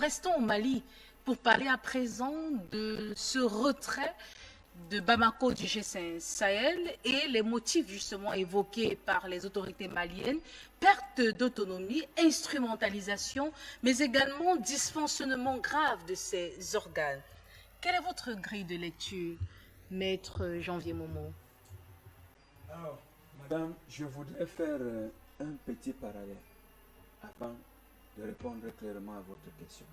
restons au Mali pour parler à présent de ce retrait de Bamako du G5 Sahel et les motifs justement évoqués par les autorités maliennes, perte d'autonomie, instrumentalisation, mais également dysfonctionnement grave de ces organes. Quelle est votre grille de lecture, Maître Janvier Momo? Alors, madame, je voudrais faire un petit parallèle avant de répondre clairement à votre question.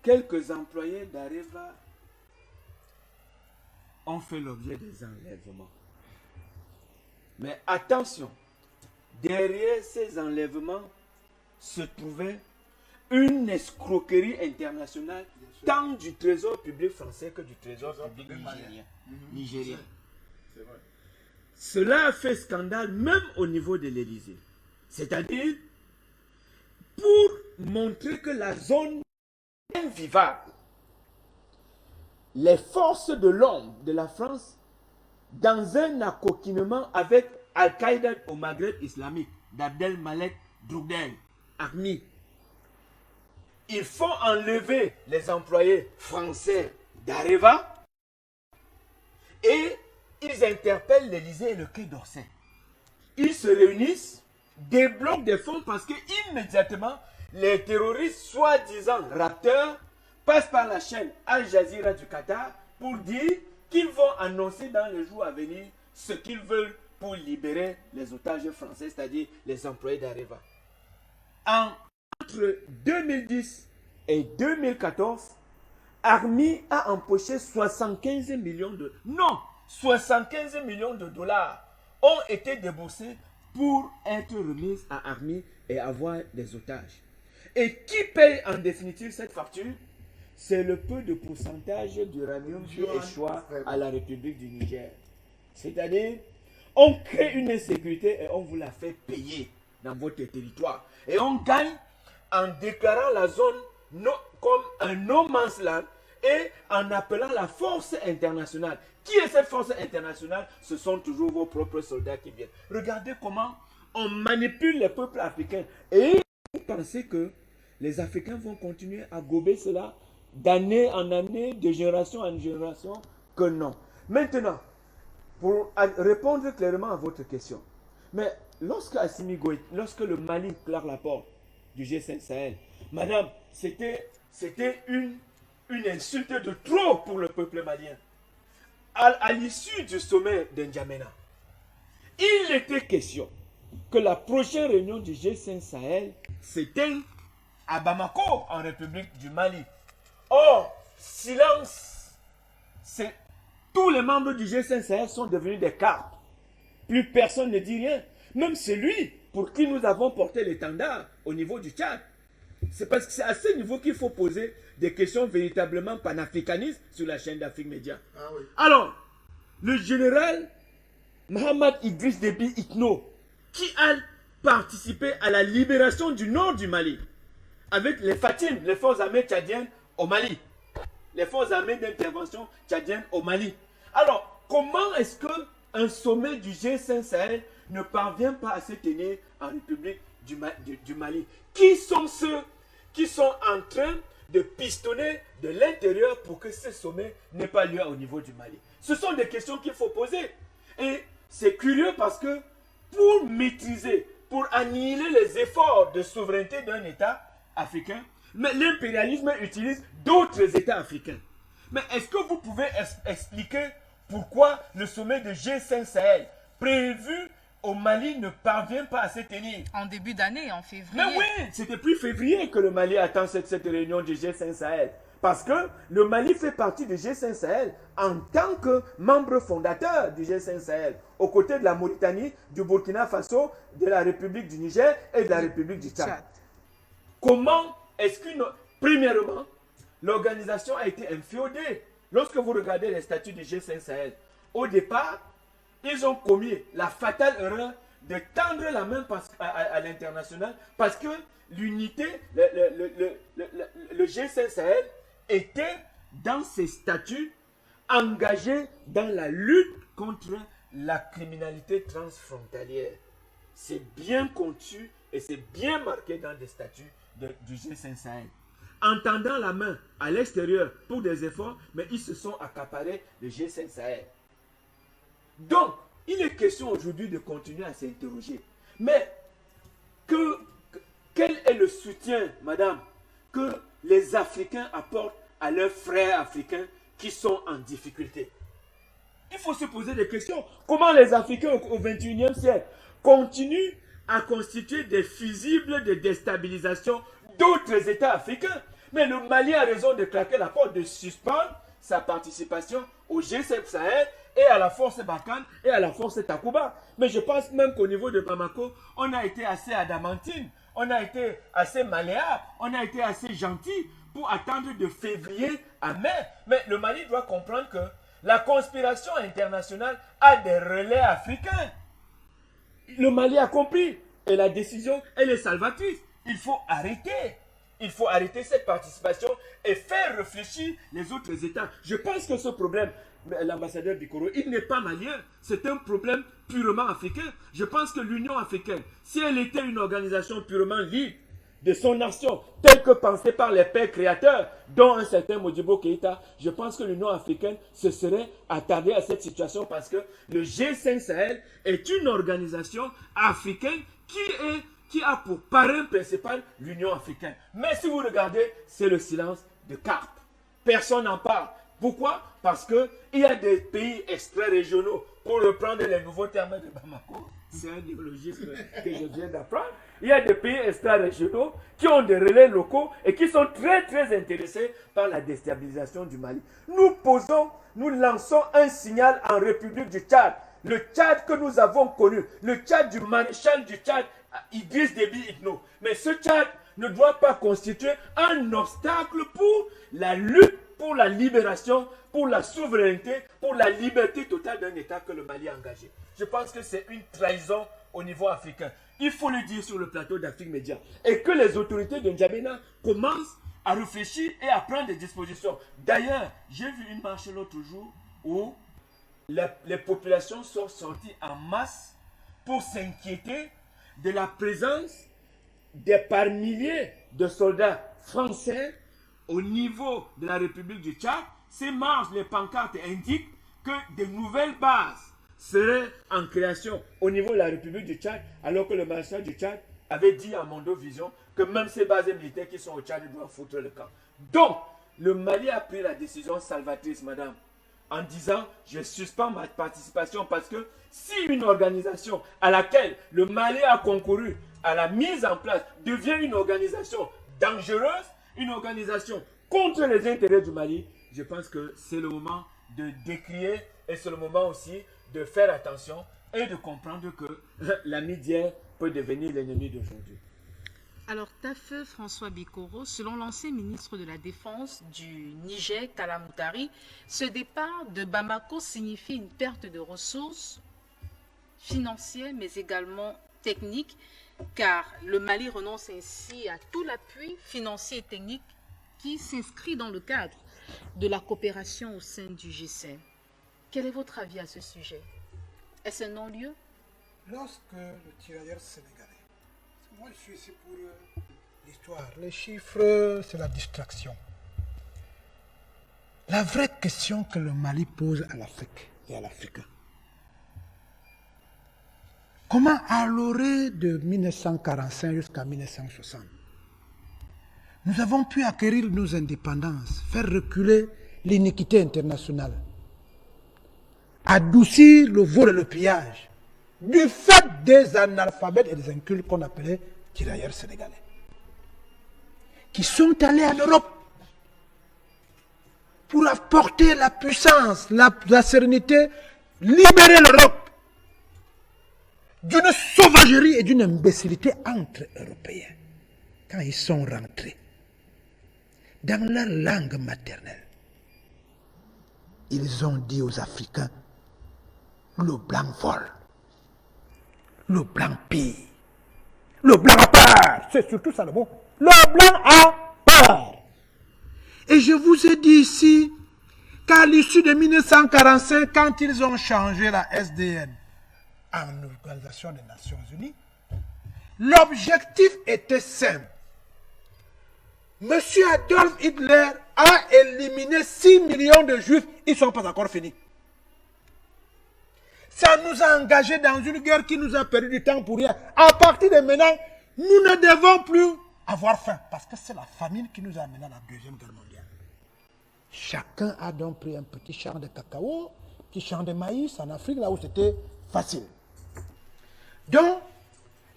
Quelques employés d'Areva ont fait l'objet des enlèvements. Mais attention, derrière ces enlèvements se trouvait une escroquerie internationale, tant du trésor public français que du trésor public nigérien. Cela a fait scandale même au niveau de l'Élysée. C'est-à-dire, pour montrer que la zone est invivable, les forces de l'homme de la France, dans un accoquinement avec Al-Qaïda au Maghreb islamique, d'Abdel Malek Droudel, Armi, ils font enlever les employés français d'Areva et ils interpellent l'Élysée et le Quai d'Orsay. Ils se réunissent, débloquent des fonds parce que immédiatement les terroristes soi-disant rapteurs passent par la chaîne Al Jazeera du Qatar pour dire qu'ils vont annoncer dans les jours à venir ce qu'ils veulent pour libérer les otages français, c'est-à-dire les employés d'Areva. Entre 2010 et 2014, Armi a empoché 75 millions de... Non, 75 millions de dollars ont été déboursés pour être remis à Armi et avoir des otages. Et qui paye en définitive cette facture? C'est le peu de pourcentage d'uranium qui échoue à la République du Niger. C'est-à-dire, on crée une insécurité et on vous la fait payer dans votre territoire. Et on gagne en déclarant la zone comme un no man's land et en appelant la force internationale. Qui est cette force internationale? Ce sont toujours vos propres soldats qui viennent. Regardez comment on manipule les peuples africains. Et vous pensez que les Africains vont continuer à gober cela d'année en année, de génération en génération? Que non. Maintenant, pour répondre clairement à votre question, mais lorsque Assimi Goïta, lorsque le Mali clare la porte du G5 Sahel, madame, c'était une insulte de trop pour le peuple malien. À l'issue du sommet d'Njamena, il était question que la prochaine réunion du G5 Sahel, c'était à Bamako, en République du Mali. Or, silence, tous les membres du G5 Sahel sont devenus des cartes. Plus personne ne dit rien. Même celui pour qui nous avons porté l'étendard au niveau du Tchad. C'est parce que c'est à ce niveau qu'il faut poser des questions véritablement panafricanistes sur la chaîne d'Afrique Média. Ah oui. Alors, le général Mohamed Idriss Déby Itno, qui a participé à la libération du nord du Mali, avec les FATIM, les forces armées tchadiennes au Mali, les forces armées d'intervention tchadiennes au Mali. Alors, comment est-ce qu'un sommet du G5 Sahel ne parvient pas à se tenir en République du Mali? Qui sont ceux qui sont en train de pistonner de l'intérieur pour que ce sommet n'ait pas lieu au niveau du Mali? Ce sont des questions qu'il faut poser. Et c'est curieux parce que pour maîtriser, pour annihiler les efforts de souveraineté d'un État africain, mais l'impérialisme utilise d'autres États africains. Mais est-ce que vous pouvez expliquer pourquoi le sommet de G5 Sahel prévu au Mali ne parvient pas à se tenir? En début d'année, en février. Mais oui, c'est depuis février que le Mali attend cette réunion du G5 Sahel. Parce que le Mali fait partie du G5 Sahel en tant que membre fondateur du G5 Sahel, aux côtés de la Mauritanie, du Burkina Faso, de la République du Niger et de la République du Tchad. Comment est-ce qu'une... Premièrement, l'organisation a été inféodée. Lorsque vous regardez les statuts du G5 Sahel, au départ, ils ont commis la fatale erreur de tendre la main à l'international parce que l'unité, le G5 Sahel était dans ses statuts engagé dans la lutte contre la criminalité transfrontalière. C'est bien conçu Et c'est bien marqué dans des statuts du G5 Sahel. En tendant la main à l'extérieur pour des efforts, mais ils se sont accaparés le G5 Sahel. Donc, il est question aujourd'hui de continuer à s'interroger. Mais quel est le soutien, madame, que les Africains apportent à leurs frères africains qui sont en difficulté? Il faut se poser des questions. Comment les Africains au XXIe siècle continuent à constituer des fusibles de déstabilisation d'autres États africains? Mais le Mali a raison de claquer la porte, de suspendre sa participation au G5 Sahel et à la force Barkhane et à la force Takuba. Mais je pense même qu'au niveau de Bamako, on a été assez adamantine, on a été assez malléable, on a été assez gentil pour attendre de février à mai. Mais le Mali doit comprendre que la conspiration internationale a des relais africains. Le Mali a compris et la décision, elle est salvatrice. Il faut arrêter. Il faut arrêter cette participation et faire réfléchir les autres États. Je pense que ce problème, l'ambassadeur Bikoro, il n'est pas malien. C'est un problème purement africain. Je pense que l'Union africaine, si elle était une organisation purement libre de son nation, telle que pensée par les pères créateurs, dont un certain Modibo Keïta, je pense que l'Union africaine se serait attardée à cette situation parce que le G5 Sahel est une organisation africaine qui a pour parrain principal l'Union africaine. Mais si vous regardez, c'est le silence de carpe. Personne n'en parle. Pourquoi? Parce qu'il y a des pays extra-régionaux, pour reprendre les nouveaux termes de Bamako, c'est un néologisme que je viens d'apprendre. Il y a des pays extra-régionaux qui ont des relais locaux et qui sont très très intéressés par la déstabilisation du Mali. Nous lançons un signal en République du Tchad. Le Tchad que nous avons connu, le Tchad du maréchal du Tchad, Idriss Déby Itno. Mais ce Tchad ne doit pas constituer un obstacle pour la lutte, pour la libération, pour la souveraineté, pour la liberté totale d'un État que le Mali a engagé. Je pense que c'est une trahison au niveau africain. Il faut le dire sur le plateau d'Afrique Média. Et que les autorités de N'Djamena commencent à réfléchir et à prendre des dispositions. D'ailleurs, j'ai vu une marche l'autre jour où les populations sont sorties en masse pour s'inquiéter de la présence par milliers de soldats français au niveau de la République du Tchad. Ces marches, les pancartes indiquent que de nouvelles bases seraient en création au niveau de la République du Tchad, alors que le maréchal du Tchad avait dit à Mondo Vision que même ces bases militaires qui sont au Tchad doivent foutre le camp. Donc, le Mali a pris la décision salvatrice, madame, en disant je suspends ma participation parce que si une organisation à laquelle le Mali a concouru à la mise en place devient une organisation dangereuse, une organisation contre les intérêts du Mali, je pense que c'est le moment de décrier et c'est le moment aussi de faire attention et de comprendre que l'ami d'hier peut devenir l'ennemi d'aujourd'hui. Alors, Tafeu François Bikoro, selon l'ancien ministre de la Défense du Niger, Kala Moutari, ce départ de Bamako signifie une perte de ressources financières, mais également techniques, car le Mali renonce ainsi à tout l'appui financier et technique qui s'inscrit dans le cadre de la coopération au sein du G5. Quel est votre avis à ce sujet? Est-ce un non-lieu? Lorsque le tirailleur sénégalais, moi je suis ici pour l'histoire, les chiffres c'est la distraction. La vraie question que le Mali pose à l'Afrique et à l'Africain, comment à l'orée de 1945 jusqu'à 1960, nous avons pu acquérir nos indépendances, faire reculer l'iniquité internationale, adoucir le vol et le pillage, du fait des analphabètes et des incultes qu'on appelait tirailleurs sénégalais, qui sont allés en Europe pour apporter la puissance, la sérénité, libérer l'Europe d'une sauvagerie et d'une imbécilité entre Européens. Quand ils sont rentrés dans leur langue maternelle, ils ont dit aux Africains, le blanc vole, le blanc pille, le blanc a peur, c'est surtout ça le mot, le blanc a peur. Et je vous ai dit ici qu'à l'issue de 1945, quand ils ont changé la SDN en Organisation des Nations Unies, L'objectif était simple. Monsieur Adolf Hitler a éliminé 6 millions de juifs. Ils ne sont pas encore finis. Ça nous a engagés dans une guerre qui nous a perdu du temps pour rien. À partir de maintenant, nous ne devons plus avoir faim. Parce que c'est la famine qui nous a amené à la Deuxième Guerre mondiale. Chacun a donc pris un petit champ de cacao, un petit champ de maïs en Afrique, là où c'était facile. Donc,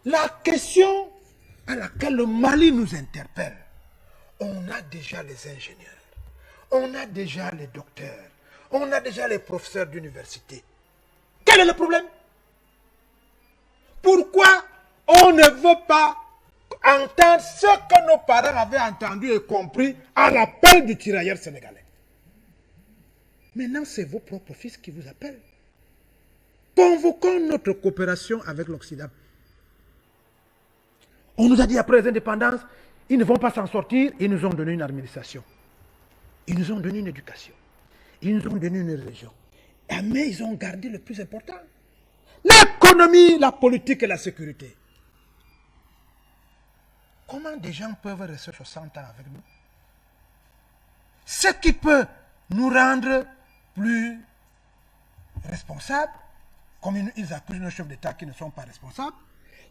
la question à laquelle le Mali nous interpelle, on a déjà les ingénieurs, on a déjà les docteurs, on a déjà les professeurs d'université. Quel est le problème? Pourquoi on ne veut pas entendre ce que nos parents avaient entendu et compris à l'appel du tirailleur sénégalais? Maintenant, c'est vos propres fils qui vous appellent. Convoquons notre coopération avec l'Occident. On nous a dit après les indépendances, ils ne vont pas s'en sortir. Ils nous ont donné une administration. Ils nous ont donné une éducation. Ils nous ont donné une religion. Mais ils ont gardé le plus important. L'économie, la politique et la sécurité. Comment des gens peuvent rester 60 ans avec nous? Ce qui peut nous rendre plus responsables, comme ils accusent nos chefs d'État qui ne sont pas responsables,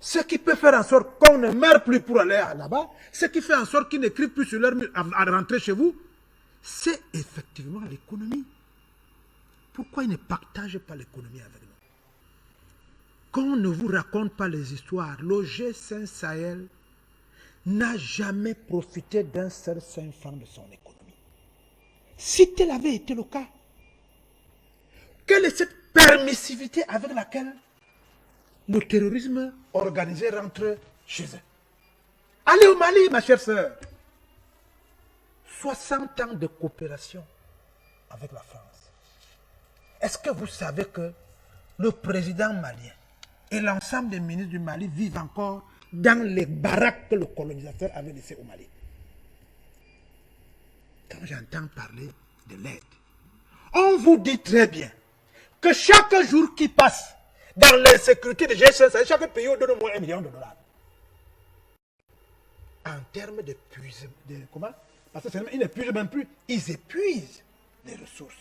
ce qui peut faire en sorte qu'on ne meurt plus pour aller là-bas, ce qui fait en sorte qu'ils n'écrivent plus sur leur mur à rentrer chez vous, c'est effectivement l'économie. Pourquoi ils ne partagent pas l'économie avec nous? Qu'on ne vous raconte pas les histoires, le G5 Sahel n'a jamais profité d'un seul 5 francs de son économie. Si tel avait été le cas, quelle est cette permissivité avec laquelle le terrorisme organisé rentre chez eux? Allez au Mali, ma chère sœur. 60 ans de coopération avec la France. Est-ce que vous savez que le président malien et l'ensemble des ministres du Mali vivent encore dans les baraques que le colonisateur avait laissées au Mali? Quand j'entends parler de l'aide, on vous dit très bien que chaque jour qui passe dans l'insécurité de G5, chaque pays donne au moins $1 million. En termes comment? Parce qu'ils n'épuisent même plus, ils épuisent les ressources.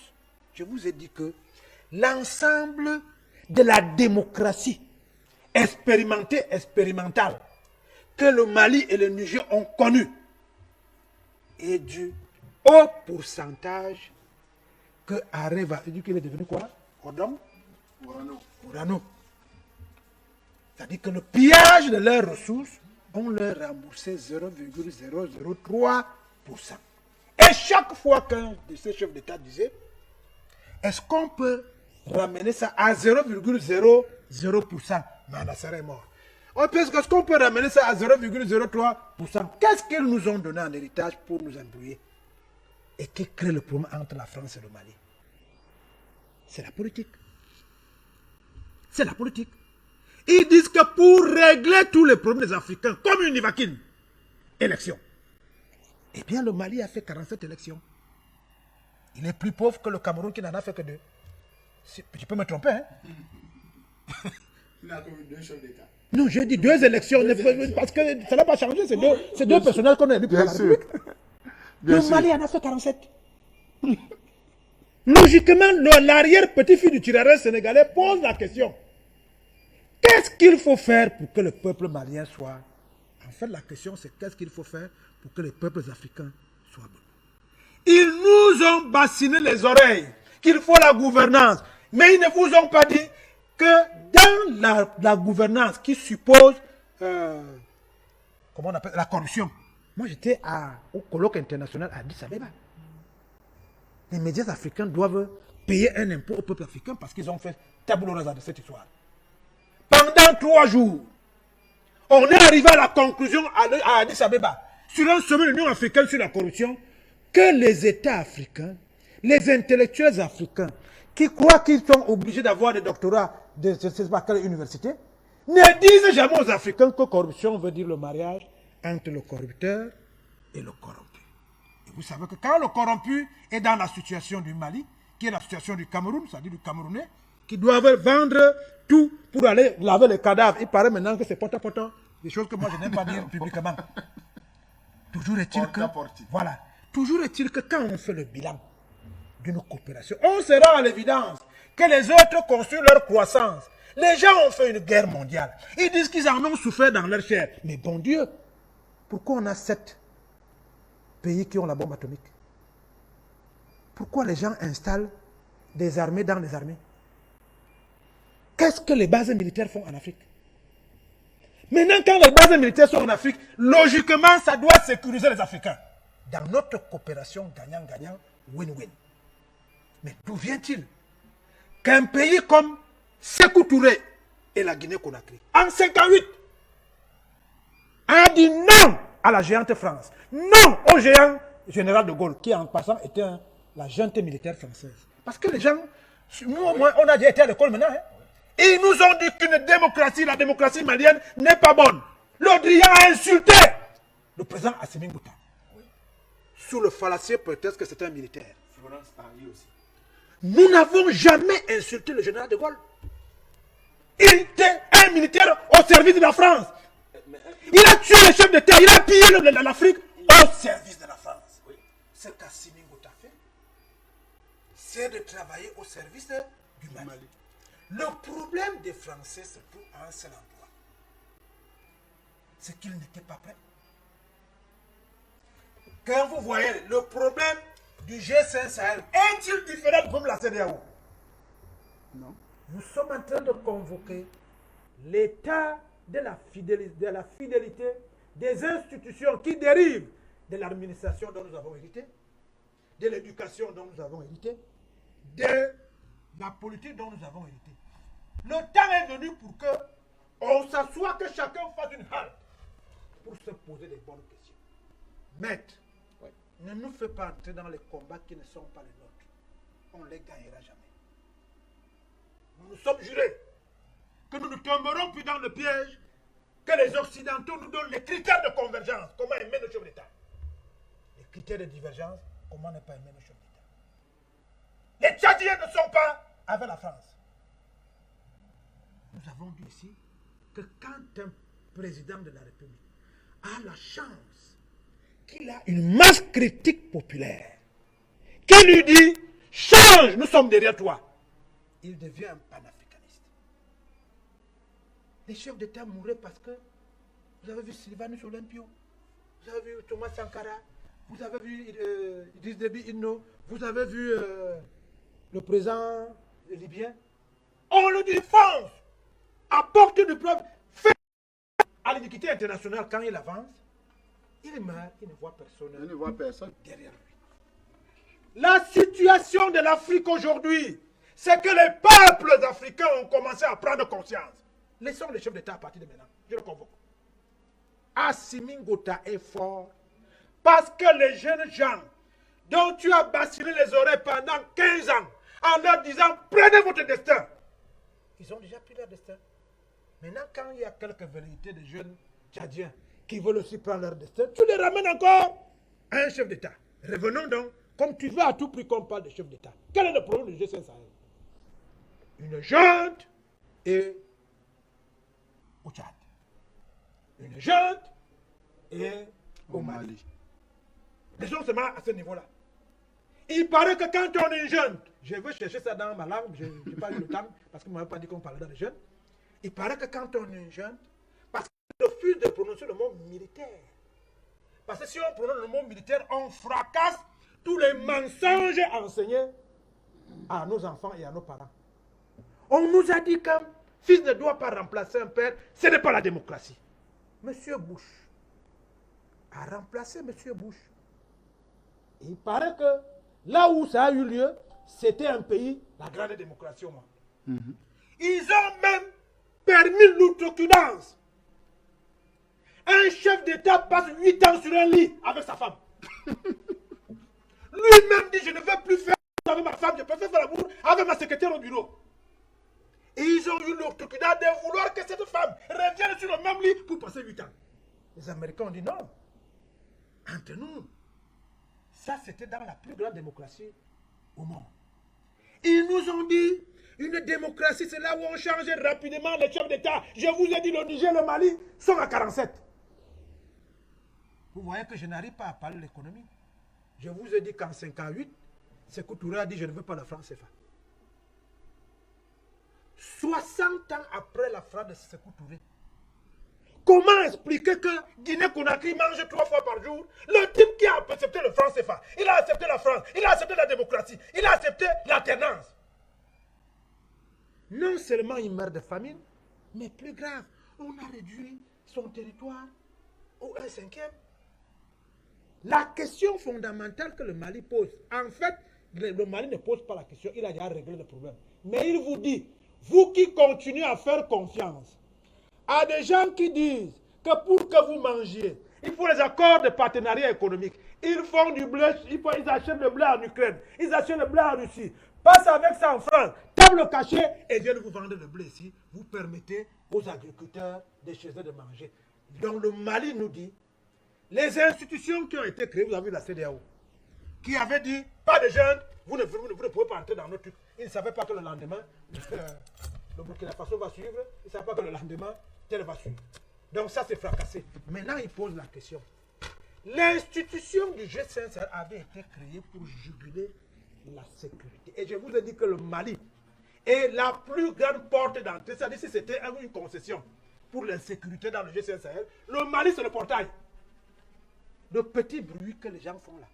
Je vous ai dit que l'ensemble de la démocratie expérimentale que le Mali et le Niger ont connue est due au pourcentage que Areva, il dit qu'il est devenu quoi? Orano. C'est-à-dire que le pillage de leurs ressources, on leur remboursé 0,003%. Et chaque fois qu'un de ces chefs d'État disait, est-ce qu'on peut ramener ça à 0,00%? Manassar est mort. Est-ce qu'on peut ramener ça à 0,03%? Qu'est-ce qu'ils nous ont donné en héritage pour nous embrouiller? Et qui crée le problème entre la France et le Mali? C'est la politique. C'est la politique. Ils disent que pour régler tous les problèmes des Africains, comme une Ivaquine, élection. Eh bien, le Mali a fait 47 élections. Il est plus pauvre que le Cameroun qui n'en a fait que 2. Tu peux me tromper, hein? Il a commis 2 chefs d'État. Non, j'ai dit 2 élections, parce que ça n'a pas changé. C'est deux personnels qu'on a élus pour la République. Le Mali en a fait 47. Logiquement, l'arrière-petit-fils du tirailleur sénégalais pose la question. Qu'est-ce qu'il faut faire pour que le peuple malien soit... En fait, la question, c'est qu'est-ce qu'il faut faire pour que les peuples africains soient bons. Ils nous ont bassiné les oreilles qu'il faut la gouvernance. Mais ils ne vous ont pas dit que dans la gouvernance qui suppose... comment on appelle la corruption. Moi, j'étais au colloque international à Addis Abeba. Les médias africains doivent payer un impôt au peuple africain parce qu'ils ont fait tableau rasa de cette histoire. Pendant 3 jours, on est arrivé à la conclusion à Addis Abeba, sur un sommet de l'Union africaine sur la corruption, que les États africains, les intellectuels africains, qui croient qu'ils sont obligés d'avoir des doctorats de je ne sais pas quelle université, ne disent jamais aux Africains que corruption veut dire le mariage entre le corrupteur et le corrompu. Et vous savez que quand le corrompu est dans la situation du Mali, qui est la situation du Cameroun, c'est-à-dire du Camerounais, qui doivent vendre tout pour aller laver les cadavres. Il paraît maintenant que c'est pote à pote des choses que moi je n'aime pas dire publiquement. Toujours est-il que, Porte. voilà, toujours est-il que quand on fait le bilan d'une coopération, on se rend à l'évidence que les autres construisent leur croissance. Les gens ont fait une guerre mondiale. Ils disent qu'ils en ont souffert dans leur chair. Mais bon Dieu, pourquoi on a 7 pays qui ont la bombe atomique? Pourquoi les gens installent des armées dans les armées? Qu'est-ce que les bases militaires font en Afrique? Maintenant, quand les bases militaires sont en Afrique, logiquement, ça doit sécuriser les Africains. Dans notre coopération gagnant-gagnant, win-win. Mais d'où vient-il qu'un pays comme Sékou Touré et la Guinée-Conakry, en 1958, a dit non à la géante France, non au géant général de Gaulle, qui en passant était la junte militaire française. Parce que les gens, nous au moins, on a déjà été à l'école maintenant, hein. Ils nous ont dit qu'une démocratie, la démocratie malienne, n'est pas bonne. Le Drian a insulté le président Assimi Goïta. Sous le fallacieux prétexte que c'était un militaire. Nous n'avons jamais insulté le général de Gaulle. Il était un militaire au service de la France. Il a tué les chefs d'État, il a pillé l'Afrique au service de la France. Ce qu'Assimi Goïta fait, c'est de travailler au service du Mali. Le problème des Français, c'est pour un seul endroit. C'est qu'ils n'étaient pas prêts. Quand vous voyez le problème du G5 Sahel, est-il différent comme la CEDEAO? Non. Nous sommes en train de convoquer l'état de la fidélité des institutions qui dérivent de l'administration dont nous avons hérité, de l'éducation dont nous avons hérité, de la politique dont nous avons hérité. Le temps est venu pour que on s'assoie, que chacun fasse une halte pour se poser des bonnes questions. Maître, ne nous fais pas entrer dans les combats qui ne sont pas les nôtres. On ne les gagnera jamais. Nous nous sommes jurés que nous ne tomberons plus dans le piège que les Occidentaux nous donnent les critères de convergence. Comment aimer nos chefs d'État? Les critères de divergence, comment ne pas aimer nos chefs d'État? Les Tchadiens ne sont pas avec la France. Nous avons dit ici que quand un président de la République a la chance qu'il a une masse critique populaire qui lui dit « Change, nous sommes derrière toi », il devient un panafricaniste. Les chefs d'État mouraient parce que vous avez vu Sylvanus Olympio, vous avez vu Thomas Sankara, vous avez vu Idriss Déby Itno, vous avez vu le président libyen. On le défonce, apporte des preuves, fait à l'iniquité internationale quand il avance. Il meurt, il ne voit personne. Il ne voit personne derrière lui. La situation de l'Afrique aujourd'hui, c'est que les peuples africains ont commencé à prendre conscience. Laissons les chefs d'État à partir de maintenant. Je le convoque. Assimi Goïta est fort parce que les jeunes gens dont tu as bassiné les oreilles pendant 15 ans en leur disant prenez votre destin, ils ont déjà pris leur destin. Maintenant, quand il y a quelques vérités de jeunes Tchadiens qui veulent aussi prendre leur destin, tu les ramènes encore à un chef d'État. Revenons donc, comme tu veux à tout prix qu'on parle de chef d'État. Quel est le problème du G5 Sahel? Une junte et au Tchad. Une junte et au Mali. Les gens se marrent à ce niveau-là. Il paraît que quand on est une junte, je veux chercher ça dans ma langue, je n'ai pas eu le temps, parce qu'on ne m'avait pas dit qu'on parlait dans les jeunes. Il paraît que quand on est une junte, parce qu'on refuse de prononcer le mot militaire. Parce que si on prononce le mot militaire, on fracasse tous les mensonges enseignés à nos enfants et à nos parents. On nous a dit qu'un fils ne doit pas remplacer un père, ce n'est pas la démocratie. Monsieur Bush a remplacé Monsieur Bush. Et il paraît que là où ça a eu lieu, c'était un pays, la grande démocratie au monde. Ils ont même permis l'outrecuidance. Un chef d'État passe 8 ans sur un lit avec sa femme. Lui-même dit, je ne veux plus faire avec ma femme, je préfère faire l'amour avec ma secrétaire au bureau. Et ils ont eu l'outrecuidance de vouloir que cette femme revienne sur le même lit pour passer 8 ans. Les Américains ont dit non. Entre nous, ça c'était dans la plus grande démocratie au monde. Ils nous ont dit Une démocratie, c'est là où on change rapidement les chefs d'État. Je vous ai dit, le Niger, le Mali sont à 47. Vous voyez que je n'arrive pas à parler de l'économie. Je vous ai dit qu'en 58, Sékou Touré a dit, je ne veux pas la France CFA. 60 ans après la phrase de Sékou Touré, comment expliquer que Guinée-Conakry mange 3 fois par jour? Le type qui a accepté le franc CFA, il a accepté la France, il a accepté la démocratie, il a accepté l'alternance. Non seulement il meurt de famine, mais plus grave, on a réduit son territoire au 1/5. La question fondamentale que le Mali pose, en fait, le Mali ne pose pas la question, il a déjà réglé le problème. Mais il vous dit, vous qui continuez à faire confiance à des gens qui disent que pour que vous mangiez, il faut les accords de partenariat économique. Ils font du blé, ils achètent le blé en Ukraine, ils achètent le blé en Russie, passent avec ça en France, tapent le cachet et viennent vous vendre le blé ici. Vous permettez aux agriculteurs de chez eux de manger. Donc le Mali nous dit, les institutions qui ont été créées, vous avez vu la CEDEAO, qui avait dit, pas de jeunes, vous ne pouvez pas entrer dans notre truc. Ils ne savaient pas que le lendemain, le Burkina Faso va suivre, ils ne savaient pas que le lendemain, tel va suivre. Donc ça, c'est fracassé. Maintenant, ils posent la question. L'institution du G5 avait été créée pour juguler la sécurité. Et je vous ai dit que le Mali est la plus grande porte d'entrée. C'est-à-dire si c'était une concession pour l'insécurité dans le G5 Sahel, le Mali, c'est le portail. Le petit bruit que les gens font là.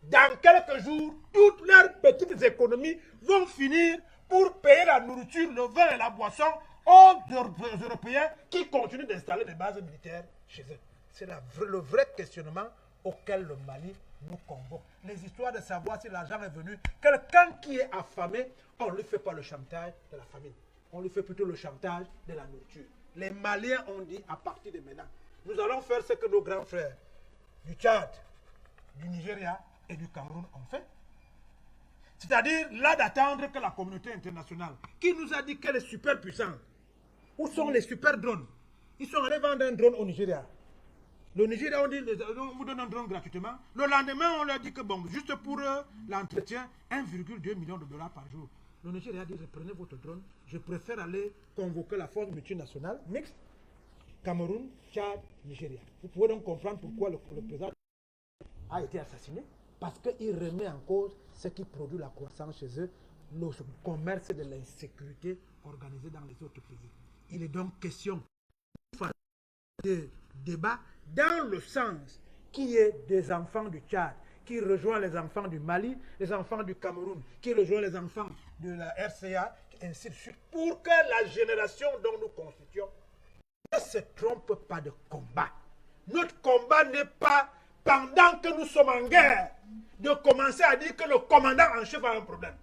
Dans quelques jours, toutes leurs petites économies vont finir pour payer la nourriture, le vin et la boisson aux Européens qui continuent d'installer des bases militaires chez eux. C'est le vrai questionnement auquel le Mali nous convoque. Les histoires de savoir si l'argent est venu. Quelqu'un qui est affamé, on ne lui fait pas le chantage de la famine. On lui fait plutôt le chantage de la nourriture. Les Maliens ont dit à partir de maintenant, nous allons faire ce que nos grands frères du Tchad, du Nigeria et du Cameroun ont fait. C'est-à-dire là d'attendre que la communauté internationale, qui nous a dit qu'elle est super puissante, où sont les super drones? Ils sont allés vendre un drone au Nigeria. Le Nigeria, on dit, on vous donne un drone gratuitement. Le lendemain, on leur dit que bon, juste pour l'entretien, 1,2 million de dollars par jour. Le Nigeria dit, prenez votre drone, je préfère aller convoquer la force multinationale mixte, Cameroun, Tchad, Nigeria. Vous pouvez donc comprendre pourquoi le président a été assassiné. Parce qu'il remet en cause ce qui produit la croissance chez eux, le commerce de l'insécurité organisée dans les autres pays. Il est donc question de débat dans le sens qui est des enfants du Tchad, qui rejoint les enfants du Mali, les enfants du Cameroun, qui rejoint les enfants de la RCA, et ainsi de suite, pour que la génération dont nous constituons ne se trompe pas de combat. Notre combat n'est pas pendant que nous sommes en guerre, de commencer à dire que le commandant en chef a un problème.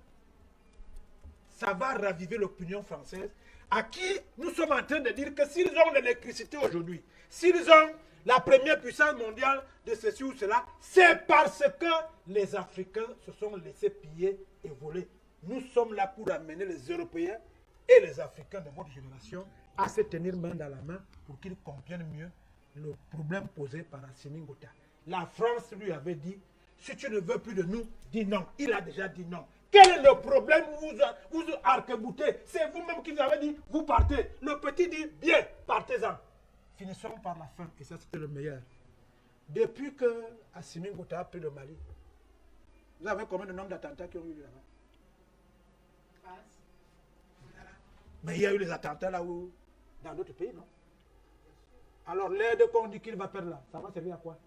Ça va raviver l'opinion française, à qui nous sommes en train de dire que s'ils ont l'électricité aujourd'hui, s'ils ont la première puissance mondiale de ceci ou cela, c'est parce que les Africains se sont laissés piller et voler. Nous sommes là pour amener les Européens et les Africains de votre génération à se tenir main dans la main pour qu'ils comprennent mieux le problème posé par Assimi Goïta. La France lui avait dit, si tu ne veux plus de nous, dis non. Il a déjà dit non. Quel est le problème? Vous arc-boutez. C'est vous-même qui vous avez dit, vous partez. Le petit dit, bien, partez-en. Finissons par la fin, et ça c'était le meilleur. Depuis que Assimi Goïta a pris le Mali, vous avez combien de nombres d'attentats qui ont eu lieu là-bas? Mais il y a eu les attentats là où, dans d'autres pays, non? Alors l'aide qu'on dit qu'il va perdre là, ça va servir à quoi?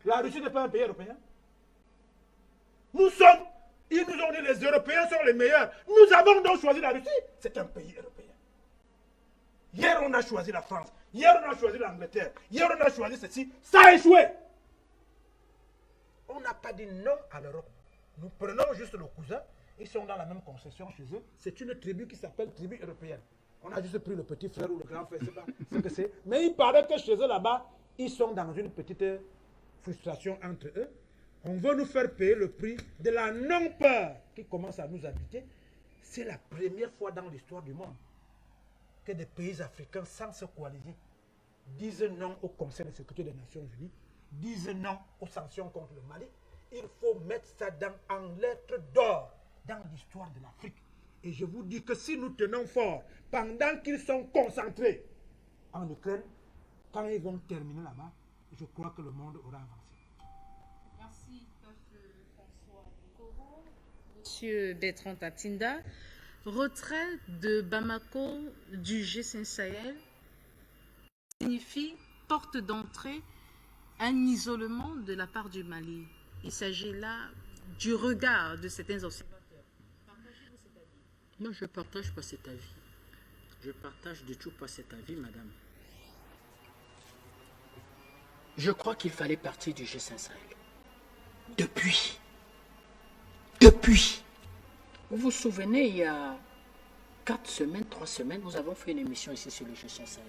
La Russie n'est pas un pays européen. Ils nous ont dit les Européens sont les meilleurs. Nous avons donc choisi la Russie. C'est un pays européen. Hier, on a choisi la France. Hier, on a choisi l'Angleterre. Hier, on a choisi ceci. Ça a échoué. On n'a pas dit non à l'Europe. Nous prenons juste nos cousins. Ils sont dans la même concession chez eux. C'est une tribu qui s'appelle tribu européenne. On a juste pris le petit frère ou le grand frère, je ne sais pas ce que c'est. Mais il paraît que chez eux là-bas, ils sont dans une petite frustration entre eux. On veut nous faire payer le prix de la non-peur qui commence à nous habiter. C'est la première fois dans l'histoire du monde que des pays africains, sans se coaliser, disent non au Conseil de sécurité des Nations Unies, disent non aux sanctions contre le Mali. Il faut mettre ça en lettres d'or. dans l'histoire de l'Afrique. Et je vous dis que si nous tenons fort, pendant qu'ils sont concentrés en Ukraine, quand ils vont terminer là-bas, je crois que le monde aura avancé. Merci, François Koro. Monsieur Bertrand Tatinda, retrait de Bamako du G5 Sahel signifie porte d'entrée un isolement de la part du Mali. Il s'agit là du regard de certains observateurs. Partagez-vous cet avis? Non, je ne partage pas cet avis. Je partage du tout pas cet avis, madame. Je crois qu'il fallait partir du G5 Sahel. Depuis. Vous vous souvenez, il y a 4 semaines, 3 semaines, nous avons fait une émission ici sur le G5 Sahel.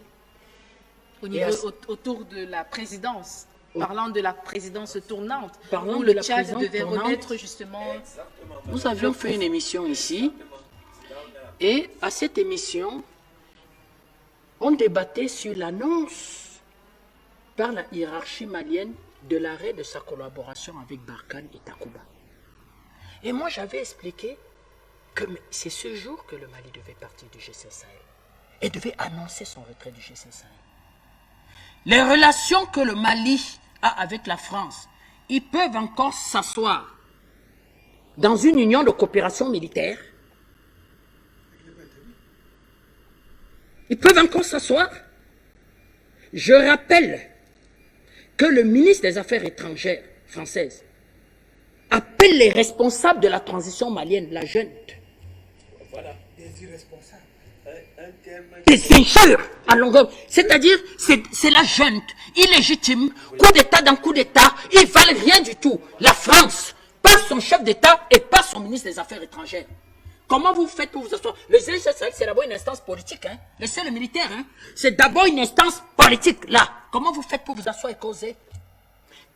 Autour de la présidence, parlant de la présidence tournante, Parlant où de le la Tchad présidence devait tournante. remettre justement... Nous avions fait une émission ici, et à cette émission, on débattait sur l'annonce par la hiérarchie malienne de l'arrêt de sa collaboration avec Barkhane et Takuba. Et moi, j'avais expliqué que c'est ce jour que le Mali devait partir du G5 Sahel et devait annoncer son retrait du G5 Sahel. Les relations que le Mali a avec la France, ils peuvent encore s'asseoir dans une union de coopération militaire. Ils peuvent encore s'asseoir. Je rappelle que le ministre des Affaires étrangères française appelle les responsables de la transition malienne, la junte, Des irresponsables. des injures à longueur. C'est-à-dire, c'est la junte illégitime, coup d'État dans coup d'État, ils valent rien du tout. La France, pas son chef d'État et pas son ministre des Affaires étrangères. Comment vous faites pour vous asseoir? Le G5 Sahel, c'est d'abord une instance politique, hein. Laissez le militaire, hein. C'est d'abord une instance politique, là. Comment vous faites pour vous asseoir et causer?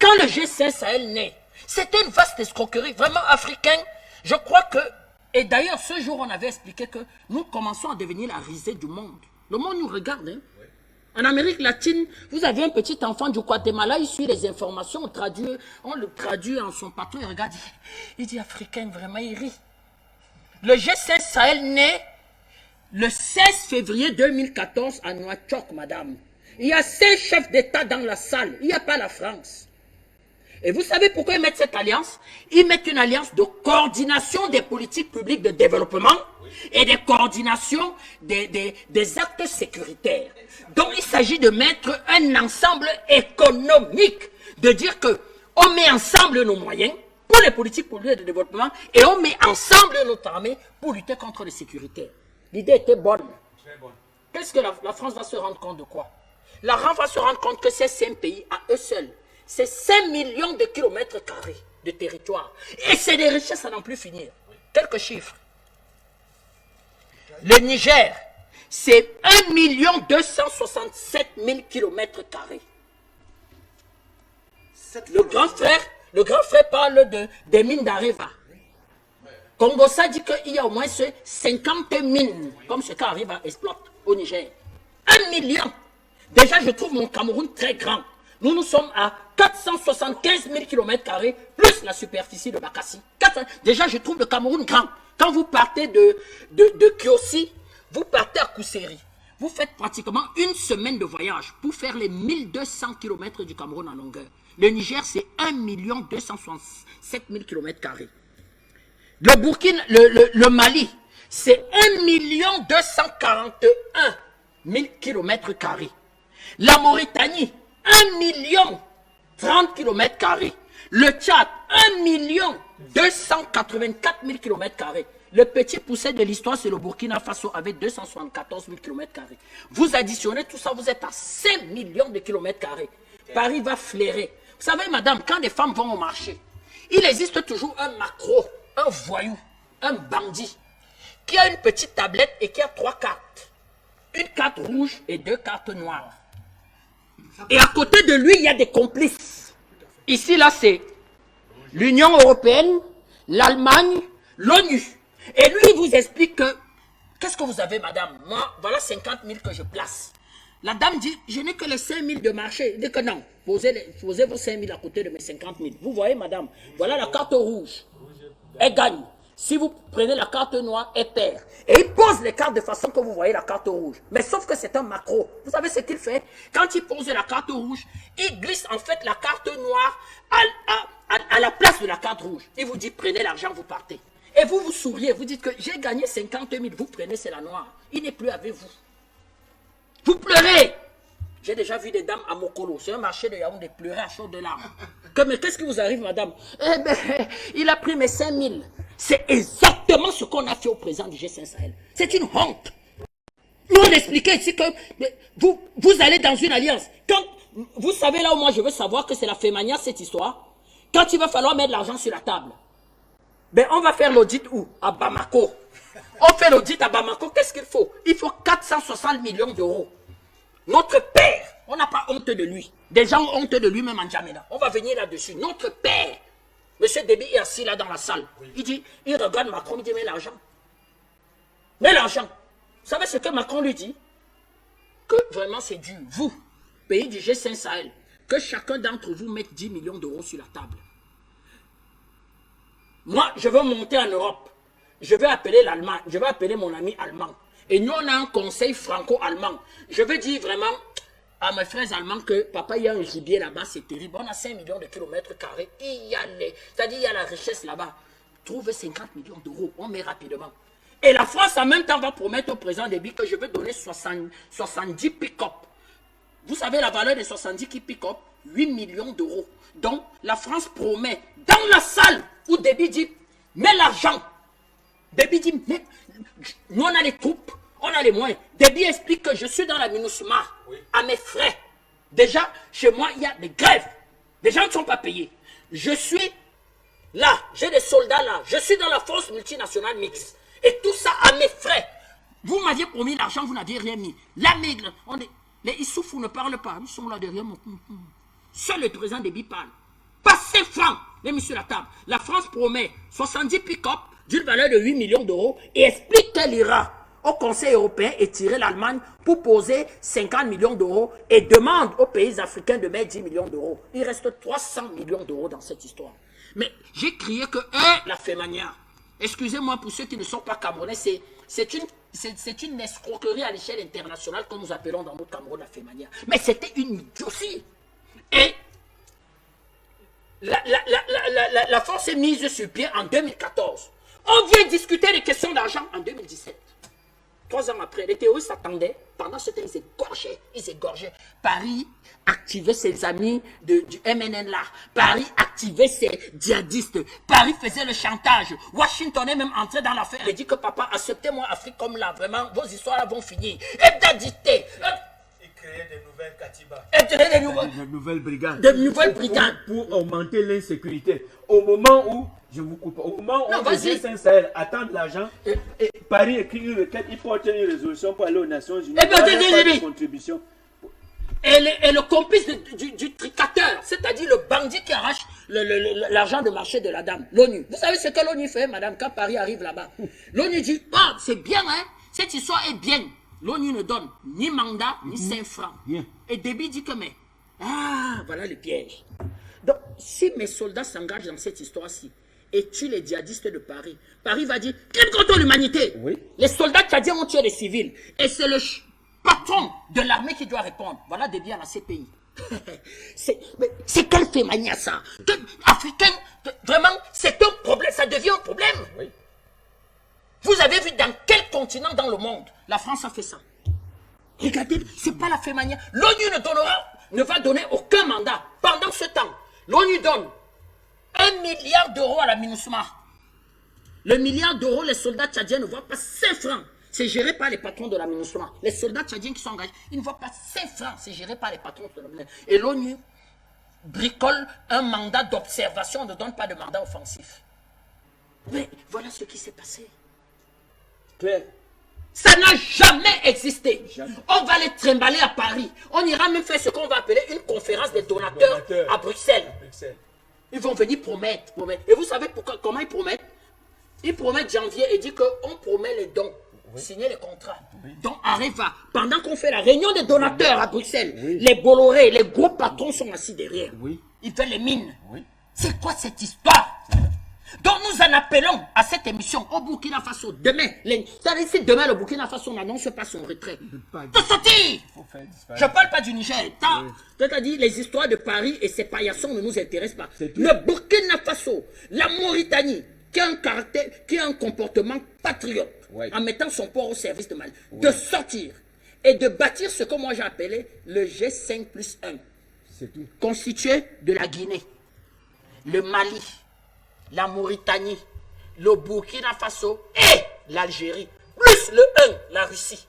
Quand le G5 Sahel naît, c'était une vaste escroquerie, vraiment africaine. Je crois que, et d'ailleurs, ce jour, on avait expliqué que nous commençons à devenir la risée du monde. Le monde nous regarde, hein. En Amérique latine, vous avez un petit enfant du Guatemala, il suit les informations, on le traduit en son patron, il regarde, il dit africain, vraiment, il rit. Le G5 Sahel naît le 16 février 2014 à Nouakchott, madame. Il y a 5 chefs d'État dans la salle, il n'y a pas la France. Et vous savez pourquoi ils mettent cette alliance? Ils mettent une alliance de coordination des politiques publiques de développement et de coordination des actes sécuritaires. Donc il s'agit de mettre un ensemble économique, de dire que on met ensemble nos moyens pour les politiques publiques de développement et on met ensemble notre armée pour lutter contre les sécuritaires. L'idée était bonne. Qu'est-ce que la France va se rendre compte de quoi? La France va se rendre compte que ces 5 pays, à eux seuls, c'est 5 millions de kilomètres carrés de territoire. Et c'est des richesses à n'en plus finir. Quelques chiffres. Le Niger, c'est 1 267 000 kilomètres carrés. Le grand frère parle des mines d'Areva. Congossa dit qu'il y a au moins 50 mines, comme ce qu'Areva exploite au Niger. 1 million. Déjà, je trouve mon Cameroun très grand. Nous sommes à 475 000 km² plus la superficie de Bakassi. Déjà, je trouve le Cameroun grand. Quand vous partez de Kiossi, vous partez à Kousséri. Vous faites pratiquement une semaine de voyage pour faire les 1200 km du Cameroun en longueur. Le Niger, c'est 1 267 000 km². Le Burkina, le Mali, c'est 1 241 000 km². La Mauritanie, 1 030 km². Le Tchad, 1 284 000 km². Le petit pousset de l'histoire, c'est le Burkina Faso avec 274 000 km². Vous additionnez tout ça, vous êtes à 5 millions de km². Paris va flairer. Vous savez, madame, quand des femmes vont au marché, il existe toujours un macro, un voyou, un bandit, qui a une petite tablette et qui a 3 cartes. Une carte rouge et 2 cartes noires. Et à côté de lui, il y a des complices. Ici, là, c'est l'Union européenne, l'Allemagne, l'ONU. Et lui, il vous explique que, qu'est-ce que vous avez, madame? Moi, voilà 50 000 que je place. La dame dit, je n'ai que les 5 000 de marché. Il dit que non, posez vos 5 000 à côté de mes 50 000. Vous voyez, madame, voilà la carte rouge. Elle gagne. Si vous prenez la carte noire, elle perd. Et il pose les cartes de façon que vous voyez la carte rouge. Mais sauf que c'est un macro. Vous savez ce qu'il fait? Quand il pose la carte rouge, il glisse en fait la carte noire à la place de la carte rouge. Il vous dit, prenez l'argent, vous partez. Et vous, vous souriez, vous dites que j'ai gagné 50 000, vous prenez, c'est la noire. Il n'est plus avec vous. Vous pleurez. J'ai déjà vu des dames à Mokolo, c'est un marché de Yaoundé, pleurer à chaudes larmes. Mais qu'est-ce qui vous arrive, madame? Eh bien, il a pris mes 5 000. C'est exactement ce qu'on a fait au président du G5 Sahel. C'est une honte. Nous, on expliquait ici que vous allez dans une alliance. Quand, vous savez là où moi je veux savoir que c'est la fémania, cette histoire. Quand il va falloir mettre l'argent sur la table, ben on va faire l'audit où? À Bamako. On fait l'audit à Bamako, qu'est-ce qu'il faut? Il faut 460 millions d'euros. Notre père, on n'a pas honte de lui. Des gens ont honte de lui même en Djamena. On va venir là-dessus. Notre père, M. Déby est assis là dans la salle. Oui. Il regarde Macron, il dit, mets l'argent. Mets l'argent. Vous savez ce que Macron lui dit? Que vraiment c'est dur. Vous, pays du G5 Sahel, que chacun d'entre vous mette 10 millions d'euros sur la table. Moi, je veux monter en Europe. Je vais appeler l'Allemagne. Je vais appeler mon ami allemand. Et nous, on a un conseil franco-allemand. Je veux dire vraiment à mes frères allemands que, papa, il y a un gibier là-bas, c'est terrible. On a 5 millions de kilomètres carrés. C'est-à-dire, il y a la richesse là-bas. Trouvez 50 millions d'euros. On met rapidement. Et la France, en même temps, va promettre au président Déby que je vais donner 70 pick-up. Vous savez la valeur des 70 qui pick-up? 8 millions d'euros. Donc, la France promet, dans la salle où Déby dit, mets l'argent. Déby dit, mais, nous, on a les troupes. On a les moyens. Déby explique que je suis dans la MINUSMA, à mes frais. Déjà, chez moi, il y a des grèves. Les gens ne sont pas payés. Je suis là, j'ai des soldats là. Je suis dans la force multinationale mixte. Et tout ça à mes frais. Vous m'aviez promis l'argent, vous n'aviez rien mis. La maigre, les Issoufou ne parlent pas. Ils sont là derrière moi. Seul le président Déby parle. Pas 5 francs, les mis sur la table. La France promet 70 pick-up d'une valeur de 8 millions d'euros et explique qu'elle ira au Conseil européen et tirer l'Allemagne pour poser 50 millions d'euros et demande aux pays africains de mettre 10 millions d'euros. Il reste 300 millions d'euros dans cette histoire. Mais j'ai crié que, la fémania, excusez-moi pour ceux qui ne sont pas camerounais, c'est une escroquerie à l'échelle internationale que nous appelons dans notre Cameroun la fémania. Mais c'était une idiotie. Et la force est mise sur pied en 2014. On vient discuter des questions d'argent en 2017. 3 ans après, les terroristes attendaient. Pendant ce temps, ils s'égorgeaient. Paris activait ses amis du MNN là. Paris activait ses djihadistes. Paris faisait le chantage. Washington est même entré dans l'affaire et dit que papa, acceptez-moi Afrique comme là. Vraiment, vos histoires là vont finir. Et Créer des nouvelles Katiba. de nouvelles brigades. De nouvelles brigades. Pour augmenter l'insécurité. Au moment où, je vous coupe, au moment où le G5 Sahel attend de l'argent, et Paris écrit une requête, il faut obtenir une résolution pour aller aux Nations Unies. Contribution. Et le complice du tricateur, c'est-à-dire le bandit qui arrache l'argent de marché de la dame, l'ONU. Vous savez ce que l'ONU fait, madame, quand Paris arrive là-bas? L'ONU dit, oh, c'est bien, hein, cette histoire est bien. L'ONU ne donne ni mandat, ni 5 francs. Bien. Et Déby dit que, mais, voilà le piège. Donc, si mes soldats s'engagent dans cette histoire-ci et tuent les djihadistes de Paris, Paris va dire, crime contre l'humanité. Oui. Les soldats tchadiens ont tué les civils. Et c'est le patron de l'armée qui doit répondre. Voilà Déby à la CPI. C'est quelle fémania ça? Africaine, vraiment, c'est un problème, ça devient un problème. Oui. Vous avez vu dans quel continent dans le monde la France a fait ça? Regardez, c'est pas la fémania. L'ONU ne va donner aucun mandat. Pendant ce temps, l'ONU donne 1 milliard d'euros à la MINUSMA. Le milliard d'euros, les soldats tchadiens ne voient pas 5 francs. C'est géré par les patrons de la MINUSMA. Les soldats tchadiens qui sont engagés, ils ne voient pas 5 francs. C'est géré par les patrons de la MINUSMA. Et l'ONU bricole un mandat d'observation, ne donne pas de mandat offensif. Mais voilà ce qui s'est passé. Claire. Ça n'a jamais existé. Jamais. On va les trimballer à Paris. On ira même faire ce qu'on va appeler une conférence des donateurs à Bruxelles. Ils vont venir promettre. Et vous savez comment ils promettent? Ils promettent janvier et disent qu'on promet les dons. Oui. Signer les contrats. Oui. Donc Areva, pendant qu'on fait la réunion des donateurs à Bruxelles, les Bolloré, les gros patrons sont assis derrière. Oui. Ils font les mines. Oui. C'est quoi cette histoire? Donc nous en appelons à cette émission au Burkina Faso demain. C'est-à-dire si demain le Burkina Faso n'annonce pas son retrait, de sortir. Je ne parle pas du Niger. C'est-à-dire les histoires de Paris et ses paillassons ne nous intéressent pas. Le Burkina Faso, la Mauritanie, qui a un caractère, qui a un comportement patriote, en mettant son port au service de Mali, de sortir et de bâtir ce que moi j'ai appelé le G5+1, constitué de la Guinée, le Mali, la Mauritanie, le Burkina Faso et l'Algérie, plus le 1, la Russie.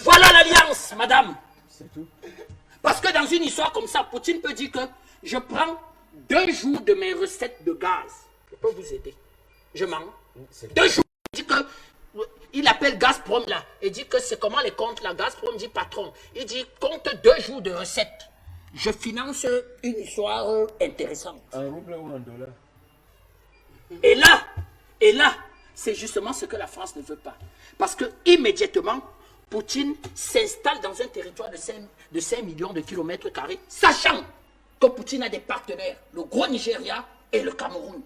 Voilà l'alliance, madame. C'est tout. Parce que dans une histoire comme ça, Poutine peut dire que je prends 2 jours de mes recettes de gaz. Je peux vous aider. Je mens. 2 jours. Il dit que il appelle Gazprom là. Il dit que c'est comment les comptes là. Gazprom dit patron. Il dit compte 2 jours de recettes. Je finance une histoire intéressante. En rouble ou en dollar? Et là, c'est justement ce que la France ne veut pas. Parce que immédiatement, Poutine s'installe dans un territoire de 5 millions de kilomètres carrés, sachant que Poutine a des partenaires, le gros Nigeria et le Cameroun.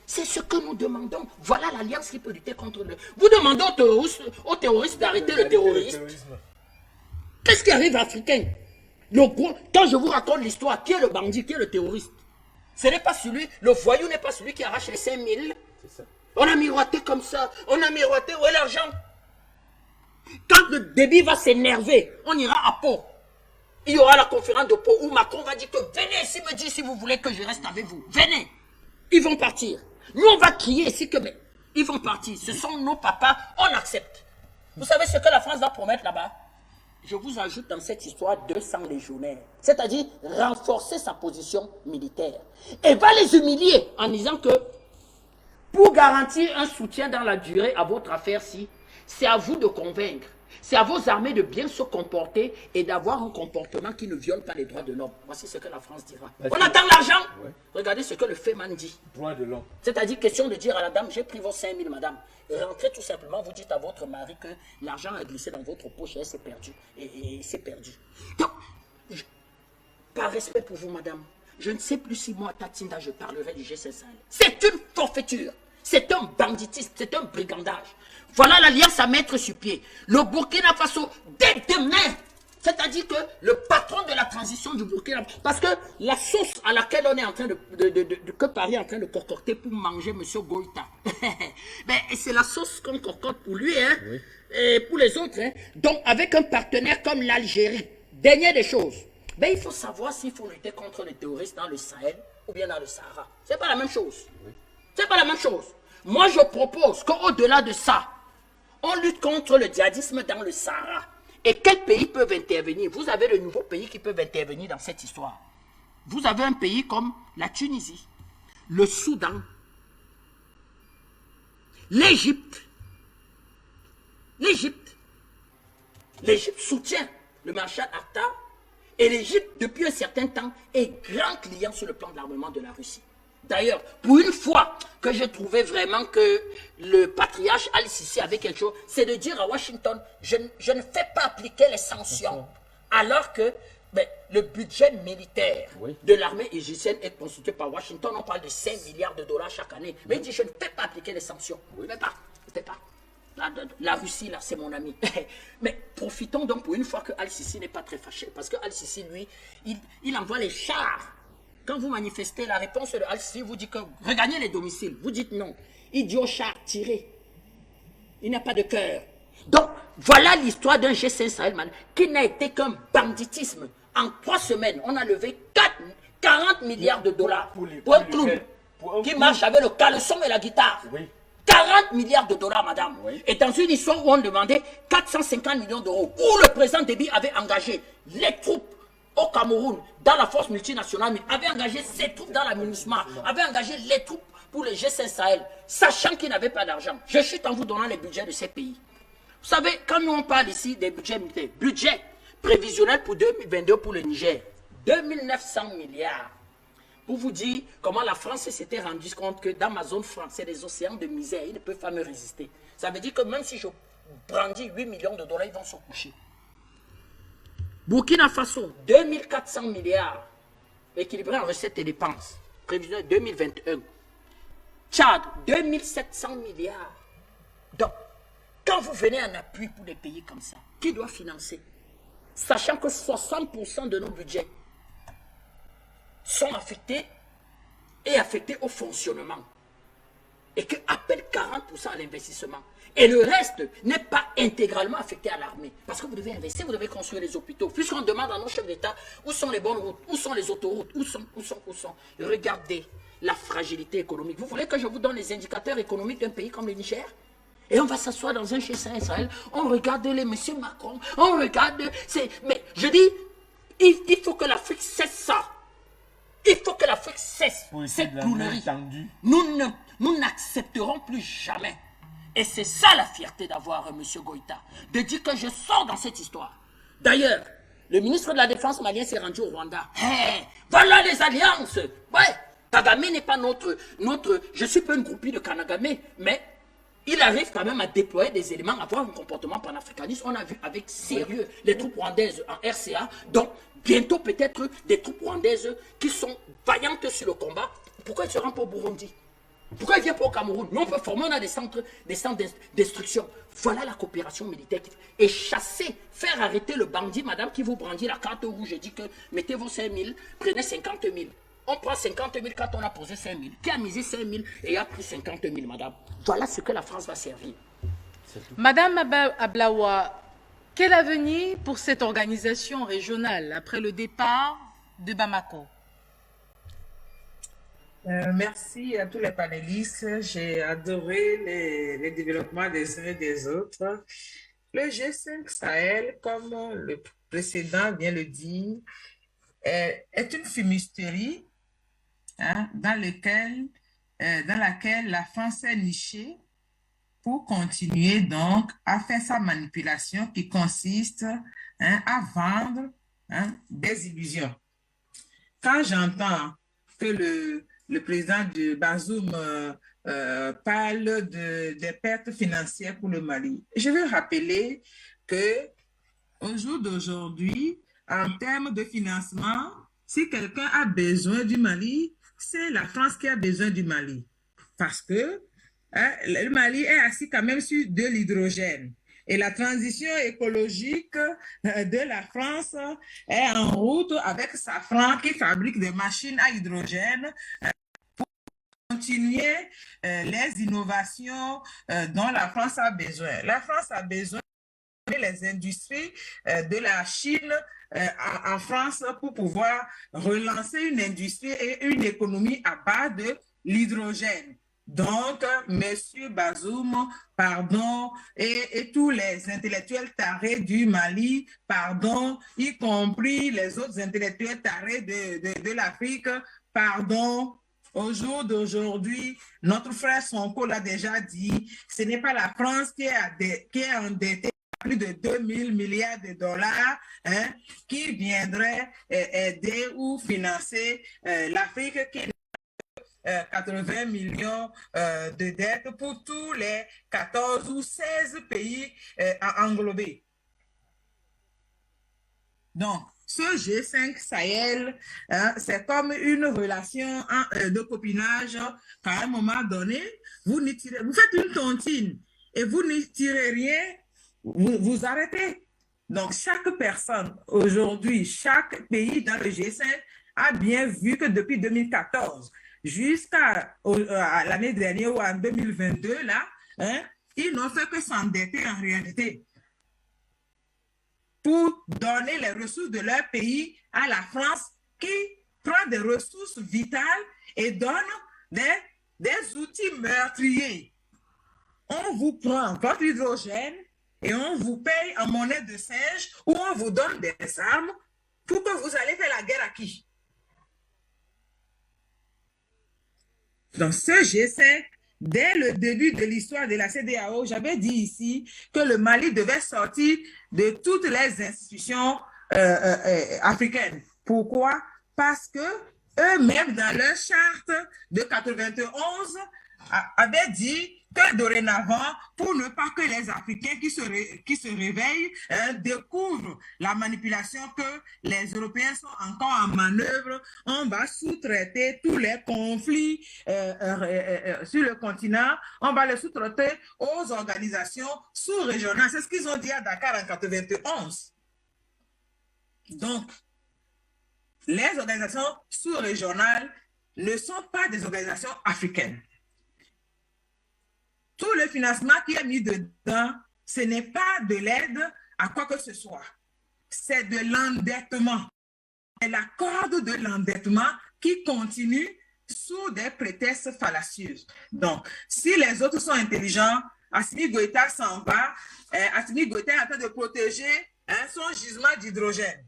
C'est ce que nous demandons. Voilà l'alliance qui peut lutter contre le... Vous demandez aux terroristes d'arrêter le terrorisme. Qu'est-ce qui arrive africain? Quand je vous raconte l'histoire, qui est le bandit, qui est le terroriste? Ce n'est pas celui, le voyou n'est pas celui qui arrache les 5000. On a miroité comme ça, on a miroité, où est l'argent? Quand le débit va s'énerver, on ira à Pau. Il y aura la conférence de Pau où Macron va dire que venez ici me dire si vous voulez que je reste avec vous. Venez. Ils vont partir. Nous on va crier ici que mais, ils vont partir. Ce sont nos papas, on accepte. Vous savez ce que la France va promettre là-bas? Je vous ajoute dans cette histoire 200 légionnaires. C'est-à-dire renforcer sa position militaire. Et va les humilier en disant que pour garantir un soutien dans la durée à votre affaire-ci, c'est à vous de convaincre. C'est à vos armées de bien se comporter et d'avoir un comportement qui ne viole pas les droits de l'homme. Voici ce que la France dira. On attend l'argent. Regardez ce que le FEMAN dit. Droits de l'homme. C'est-à-dire question de dire à la dame, j'ai pris vos 5000 madame. Rentrez tout simplement, vous dites à votre mari que l'argent a glissé dans votre poche et c'est perdu. Et c'est perdu. Donc, par respect pour vous madame, je ne sais plus si moi, Tatinda, je parlerai du G5 Sahel. C'est une forfaiture. C'est un banditisme, c'est un brigandage. Voilà l'alliance à mettre sur pied. Le Burkina Faso, dès demain, c'est-à-dire que le patron de la transition du Burkina Faso, parce que la sauce à laquelle on est en train que Paris est en train de concocter pour manger M. Goïta, ben, c'est la sauce qu'on concocte pour lui, hein, et pour les autres. Hein. Donc, avec un partenaire comme l'Algérie, dernière des choses, ben, il faut savoir s'il faut lutter contre les terroristes dans le Sahel ou bien dans le Sahara. C'est pas la même chose. C'est pas la même chose. Moi, je propose qu'au-delà de ça, on lutte contre le djihadisme dans le Sahara. Et quels pays peuvent intervenir? Vous avez de nouveaux pays qui peuvent intervenir dans cette histoire. Vous avez un pays comme la Tunisie, le Soudan, l'Égypte. L'Égypte soutient le marshal Haftar et l'Égypte, depuis un certain temps, est grand client sur le plan de l'armement de la Russie. D'ailleurs, pour une fois que je trouvais vraiment que le patriarche Al-Sisi avait quelque chose, c'est de dire à Washington, je ne fais pas appliquer les sanctions, alors que le budget militaire de l'armée égyptienne est constitué par Washington. On parle de 5 milliards de dollars chaque année. Mais il dit, je ne fais pas appliquer les sanctions. Je ne fais pas. La Russie, là, c'est mon ami. Mais profitons donc pour une fois que Al-Sisi n'est pas très fâché. Parce que Al-Sisi, lui, il envoie les chars. Quand vous manifestez, la réponse de Al-Sisi vous dit que regagnez les domiciles. Vous dites non. Il dit au char, tirez. Il n'a pas de cœur. Donc, voilà l'histoire d'un G5 Sahel qui n'a été qu'un banditisme. En 3 semaines, on a levé 40 milliards de dollars pour un clown qui marche avec le caleçon et la guitare. 40 milliards de dollars, madame. Et dans une histoire où on demandait 450 millions d'euros, où le président Déby avait engagé les troupes au Cameroun, dans la force multinationale, avait engagé ses troupes dans la MINUSMA, avait engagé les troupes pour le G5 Sahel, sachant qu'il n'avait pas d'argent. Je chute en vous donnant les budgets de ces pays. Vous savez, quand nous on parle ici des budgets militaires, budget prévisionnel pour 2022 pour le Niger, 2900 milliards. Pour vous dire comment la France s'était rendue compte que dans ma zone franc, c'est des océans de misère, ils ne peuvent pas me résister. Ça veut dire que même si je brandis 8 millions de dollars, ils vont se coucher. Burkina Faso, 2400 milliards, équilibré en recettes et dépenses, prévisionnel 2021. Tchad, 2700 milliards. Donc, quand vous venez en appui pour des pays comme ça, qui doit financer? Sachant que 60% de nos budgets sont affectés au fonctionnement. Et que à peine 40% à l'investissement. Et le reste n'est pas intégralement affecté à l'armée. Parce que vous devez investir, vous devez construire les hôpitaux. Puisqu'on demande à nos chefs d'État où sont les bonnes routes, où sont les autoroutes, où sont. Regardez la fragilité économique. Vous voulez que je vous donne les indicateurs économiques d'un pays comme le Niger? Et on va s'asseoir dans un G5 Sahel, on regarde les messieurs Macron, on regarde... Mais je dis, il faut que l'Afrique cesse ça. Il faut que l'Afrique cesse cette clownerie. Nous n'accepterons plus jamais. Et c'est ça la fierté d'avoir M. Goïta, de dire que je sors dans cette histoire. D'ailleurs, le ministre de la Défense malien s'est rendu au Rwanda. Hey, voilà les alliances. Ouais, Kagame n'est pas notre... Je suis pas une groupie de Kanagame, mais il arrive quand même à déployer des éléments, à avoir un comportement panafricaniste. On a vu avec sérieux les troupes rwandaises en RCA, donc bientôt peut-être des troupes rwandaises qui sont vaillantes sur le combat. Pourquoi ils se rendent pas au Burundi? Pourquoi ils viennent pas au Cameroun? Nous, on peut former, on a des centres d'instruction. Voilà la coopération militaire. Et chasser, faire arrêter le bandit, madame, qui vous brandit la carte rouge et dit que mettez vos 5 000, prenez 50 000. On prend 50 000 quand on a posé 5 000. Qui a misé 5 000 et a pris 50 000, madame? Voilà ce que la France va servir. Madame Ablaoua, quel avenir pour cette organisation régionale après le départ de Bamako? Merci à tous les panélistes. J'ai adoré les développements des uns et des autres. Le G5 Sahel, comme le précédent vient le dire, est une fumisterie dans laquelle la France est nichée pour continuer donc à faire sa manipulation qui consiste à vendre des illusions. Quand j'entends que le président de Bazoum parle des pertes financières pour le Mali, je veux rappeler que au jour d'aujourd'hui, en termes de financement, si quelqu'un a besoin du Mali, c'est la France qui a besoin du Mali. Parce que le Mali est assis quand même sur de l'hydrogène. Et la transition écologique de la France est en route avec Safran qui fabrique des machines à hydrogène pour continuer les innovations dont la France a besoin. La France a besoin les industries de la Chine en France pour pouvoir relancer une industrie et une économie à base de l'hydrogène. Donc, Monsieur Bazoum, pardon, et tous les intellectuels tarés du Mali, pardon, y compris les autres intellectuels tarés de l'Afrique, pardon. Au jour d'aujourd'hui, notre frère Sonko l'a déjà dit, ce n'est pas la France qui est endettée plus de 2 000 milliards de dollars qui viendraient aider ou financer l'Afrique qui 80 millions de dettes pour tous les 14 ou 16 pays englobés. Donc, ce G5 Sahel, c'est comme une relation de copinage qu'à un moment donné, vous faites une tontine et vous n'y tirez rien, vous arrêtez. Donc, chaque personne aujourd'hui, chaque pays dans le G5 a bien vu que depuis 2014, jusqu'à l'année dernière ou en 2022, là, ils n'ont fait que s'endetter en réalité pour donner les ressources de leur pays à la France qui prend des ressources vitales et donne des outils meurtriers. On vous prend votre hydrogène et on vous paye en monnaie de singe ou on vous donne des armes pour que vous allez faire la guerre à qui? Dans ce G5, dès le début de l'histoire de la CEDEAO, j'avais dit ici que le Mali devait sortir de toutes les institutions africaines. Pourquoi? Parce que eux-mêmes, dans leur charte de 91, avaient dit que dorénavant, pour ne pas que les Africains qui se réveillent découvrent la manipulation que les Européens sont encore en manœuvre, on va sous-traiter tous les conflits sur le continent, on va les sous-traiter aux organisations sous-régionales. C'est ce qu'ils ont dit à Dakar en 91. Donc, les organisations sous-régionales ne sont pas des organisations africaines. Tout le financement qui est mis dedans, ce n'est pas de l'aide à quoi que ce soit. C'est de l'endettement. C'est la corde de l'endettement qui continue sous des prétextes fallacieux. Donc, si les autres sont intelligents, Assimi Goïta s'en va. Assimi Goïta est en train de protéger son gisement d'hydrogène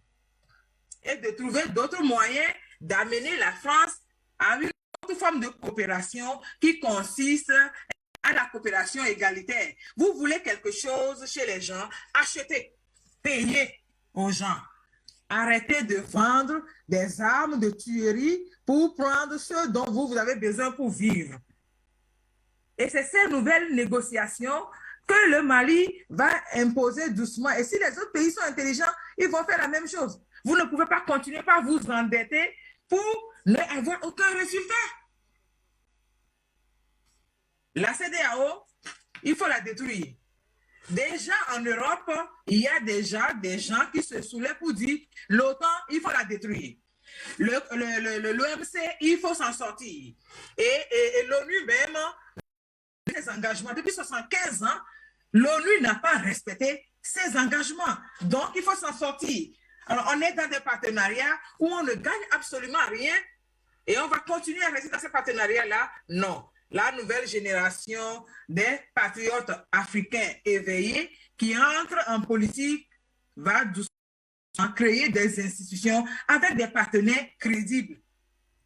et de trouver d'autres moyens d'amener la France à une autre forme de coopération qui consiste à la coopération égalitaire. Vous voulez quelque chose chez les gens, achetez, payez aux gens. Arrêtez de vendre des armes de tuerie pour prendre ce dont vous avez besoin pour vivre. Et c'est ces nouvelles négociations que le Mali va imposer doucement. Et si les autres pays sont intelligents, ils vont faire la même chose. Vous ne pouvez pas continuer par vous endetter pour n'avoir aucun résultat. La CEDEAO, il faut la détruire. Déjà en Europe, il y a déjà des gens qui se soulèvent pour dire l'OTAN, il faut la détruire. L'OMC, il faut s'en sortir. Et l'ONU même, les engagements, depuis 75 ans, l'ONU n'a pas respecté ses engagements. Donc, il faut s'en sortir. Alors, on est dans des partenariats où on ne gagne absolument rien et on va continuer à rester dans ces partenariats-là. Non. La nouvelle génération des patriotes africains éveillés qui entrent en politique va doucement créer des institutions avec des partenaires crédibles,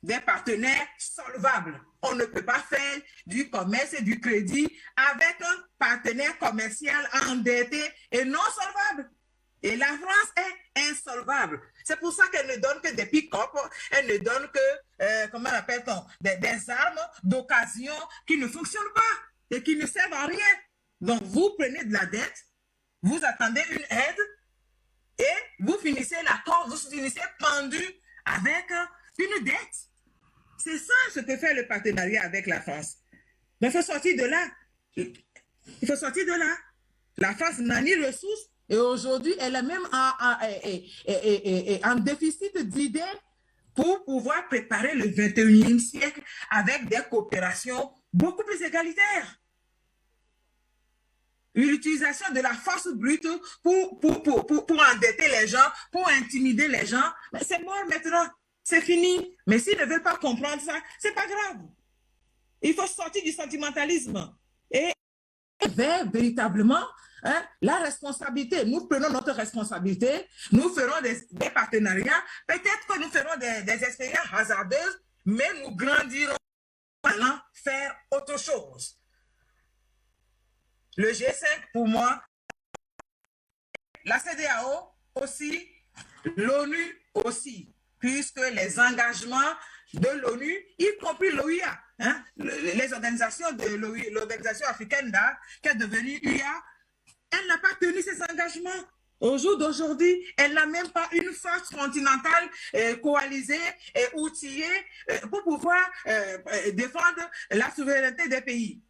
des partenaires solvables. On ne peut pas faire du commerce et du crédit avec un partenaire commercial endetté et non solvable. Et la France est insolvable. C'est pour ça qu'elle ne donne que des pick-up, elle ne donne que, comment appelle-t-on, des armes d'occasion qui ne fonctionnent pas et qui ne servent à rien. Donc, vous prenez de la dette, vous attendez une aide et vous finissez vous finissez pendu avec une dette. C'est ça ce que fait le partenariat avec la France. Mais il faut sortir de là. Il faut sortir de là. La France n'a ni ressources. Et aujourd'hui, elle est même en déficit d'idées pour pouvoir préparer le 21e siècle avec des coopérations beaucoup plus égalitaires. L'utilisation de la force brute pour endetter les gens, pour intimider les gens, c'est mort maintenant, c'est fini. Mais s'ils ne veulent pas comprendre ça, c'est pas grave. Il faut sortir du sentimentalisme et vers véritablement la responsabilité. Nous prenons notre responsabilité, nous ferons des partenariats, peut-être que nous ferons des expériences hasardeuses, mais nous grandirons en allant faire autre chose. Le G5, pour moi, la CEDEAO aussi, l'ONU aussi, puisque les engagements de l'ONU, y compris l'OUA, les organisations de l'organisation africaine là, qui est devenue UA, elle n'a pas tenu ses engagements. Au jour d'aujourd'hui, elle n'a même pas une force continentale coalisée et outillée pour pouvoir défendre la souveraineté des pays.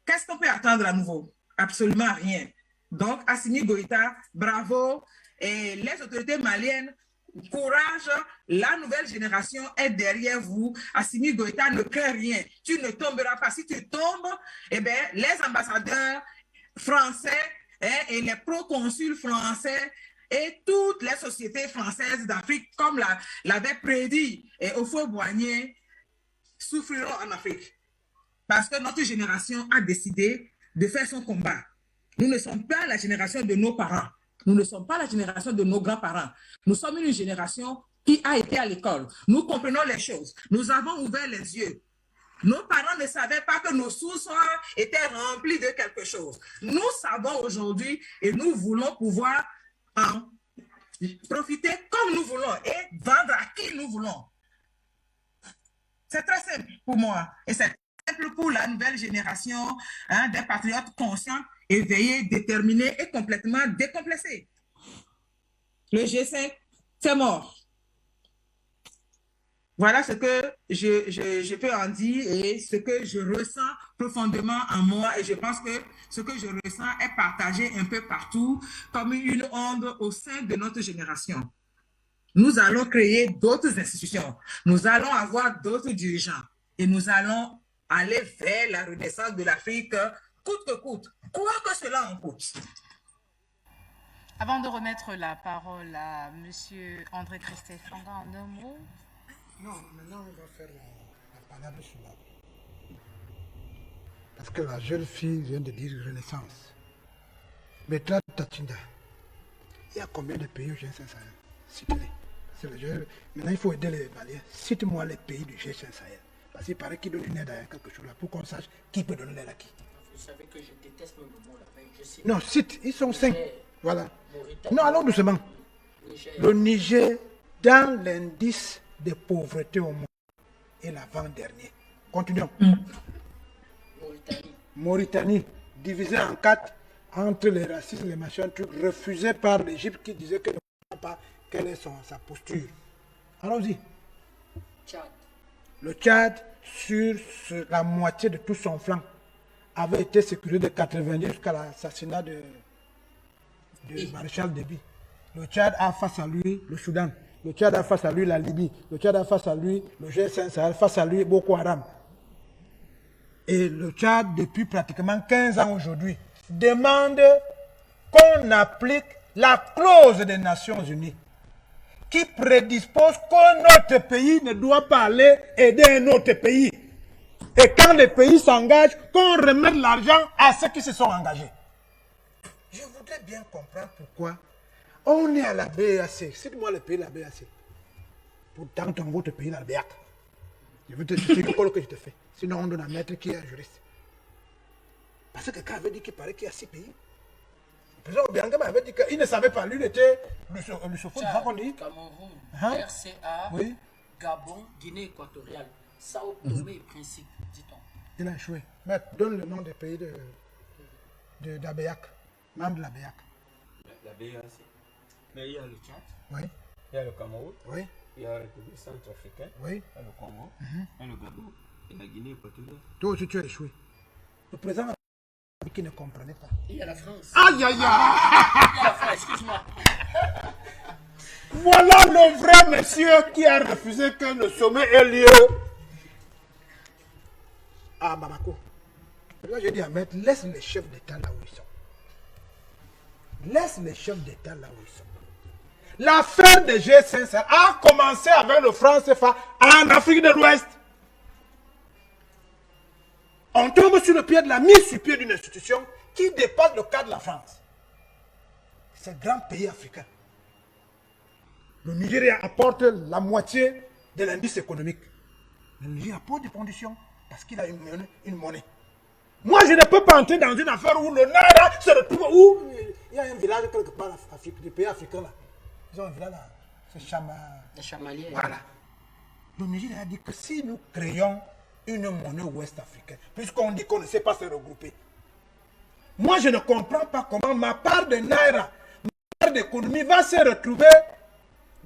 Qu'est-ce qu'on peut attendre à nouveau? Absolument rien. Donc, Assimi Goïta, bravo. Et les autorités maliennes, courage, la nouvelle génération est derrière vous. Assimi Goïta ne craint rien. Tu ne tomberas pas. Si tu tombes, eh bien, les ambassadeurs français et les proconsuls français et toutes les sociétés françaises d'Afrique, comme l'avait prédit Houphouët-Boigny, souffriront en Afrique. Parce que notre génération a décidé de faire son combat. Nous ne sommes pas la génération de nos parents. Nous ne sommes pas la génération de nos grands-parents. Nous sommes une génération qui a été à l'école. Nous comprenons les choses. Nous avons ouvert les yeux. Nos parents ne savaient pas que nos sous-sols étaient remplis de quelque chose. Nous savons aujourd'hui et nous voulons pouvoir en profiter comme nous voulons et vendre à qui nous voulons. C'est très simple pour moi et c'est simple pour la nouvelle génération des patriotes conscients, éveillés, déterminés et complètement décomplexés. Le G5, c'est mort. Voilà ce que je peux en dire et ce que je ressens profondément en moi. Et je pense que ce que je ressens est partagé un peu partout comme une onde au sein de notre génération. Nous allons créer d'autres institutions. Nous allons avoir d'autres dirigeants. Et nous allons aller vers la renaissance de l'Afrique coûte que coûte. Quoi que cela en coûte. Avant de remettre la parole à M. André Christophe Fanga en un mot. Non, maintenant on va faire la parade sur la... Parce que la jeune fille vient de dire renaissance. Betra Tachinda, il y a combien de pays au G5 Sahel? Cite-les. Maintenant il faut aider les Maliens. Cite-moi les pays du G5 Sahel. Parce qu'il paraît qu'ils donnent une aide à quelque chose là pour qu'on sache qui peut donner l'aide à qui. Vous savez que je déteste le mot là. Je cite Non, cite, ils sont 5. Voilà. Mauritanie, Non, allons doucement. Niger. Le Niger, dans l'indice de pauvreté au monde, est l'avant-dernier. Continuons. Mauritanie. Mauritanie, divisée en 4 entre les racistes, les machins, trucs, refusés par l'Égypte qui disait que ne sait pas quelle est sa posture. Allons-y. Tchad. Le Tchad, sur la moitié de tout son flanc, avait été sécurisé de 90 jusqu'à l'assassinat de Maréchal Déby. Le Tchad a face à lui le Soudan. Le Tchad a face à lui la Libye. Le Tchad a face à lui le G5 Sahel, face à lui Boko Haram. Et le Tchad, depuis pratiquement 15 ans aujourd'hui, demande qu'on applique la clause des Nations Unies qui prédispose que notre pays ne doit pas aller aider un autre pays. Et quand les pays s'engagent, qu'on remette l'argent à ceux qui se sont engagés. Je voudrais bien comprendre pourquoi on est à la BAC. Cite-moi le pays de la BAC. Pourtant, dans votre pays, la BAC. Je veux te dire ce que je te fais. Sinon, on donne un maître qui est un juriste. Parce que quand il avait dit qu'il paraît qu'il y a 6 pays, le président Obiangama avait dit qu'il ne savait pas. Lui, il était le chauffeur de Fakondi. Cameroun, Hein? RCA, Oui. Gabon, Guinée équatoriale, Sao Tomé et Principe, dit-on. Il a échoué. Mais donne le nom des pays d'ABEAC, membre de l'ABEAC. La BAC. Mais il y a le Tchad, Oui, il y a le Cameroun, oui, il y a la République centrafricaine, oui. il y a le Congo, il y a le Gabon, et la Guinée équatoriale. Toi aussi, tu as échoué. Le président a dit qu'il ne comprenait pas. Il y a la France. Aïe, aïe, aïe! Il y a la France, excuse-moi. Voilà le vrai monsieur qui a refusé que le sommet ait lieu à Bamako. Là, je dis à Maître, laisse les chefs d'État là où ils sont. Laisse les chefs d'État là où ils sont. L'affaire des G5 Sahel a commencé avec le franc CFA en Afrique de l'Ouest. On tombe sur le pied de la mise sur pied d'une institution qui dépasse le cas de la France. C'est grand pays africain. Le Nigeria apporte la moitié de l'indice économique. Le Nigeria apporte des conditions parce qu'il a une monnaie. Moi, je ne peux pas entrer dans une affaire où le Naira se retrouve où il y a un village quelque part en Afrique, des pays africains là. Ils ont un village là, c'est Chama. Les chamaliers. Voilà. Le Nigeria a dit que si nous créons une monnaie ouest africaine, puisqu'on dit qu'on ne sait pas se regrouper, moi je ne comprends pas comment ma part de Naira, ma part d'économie va se retrouver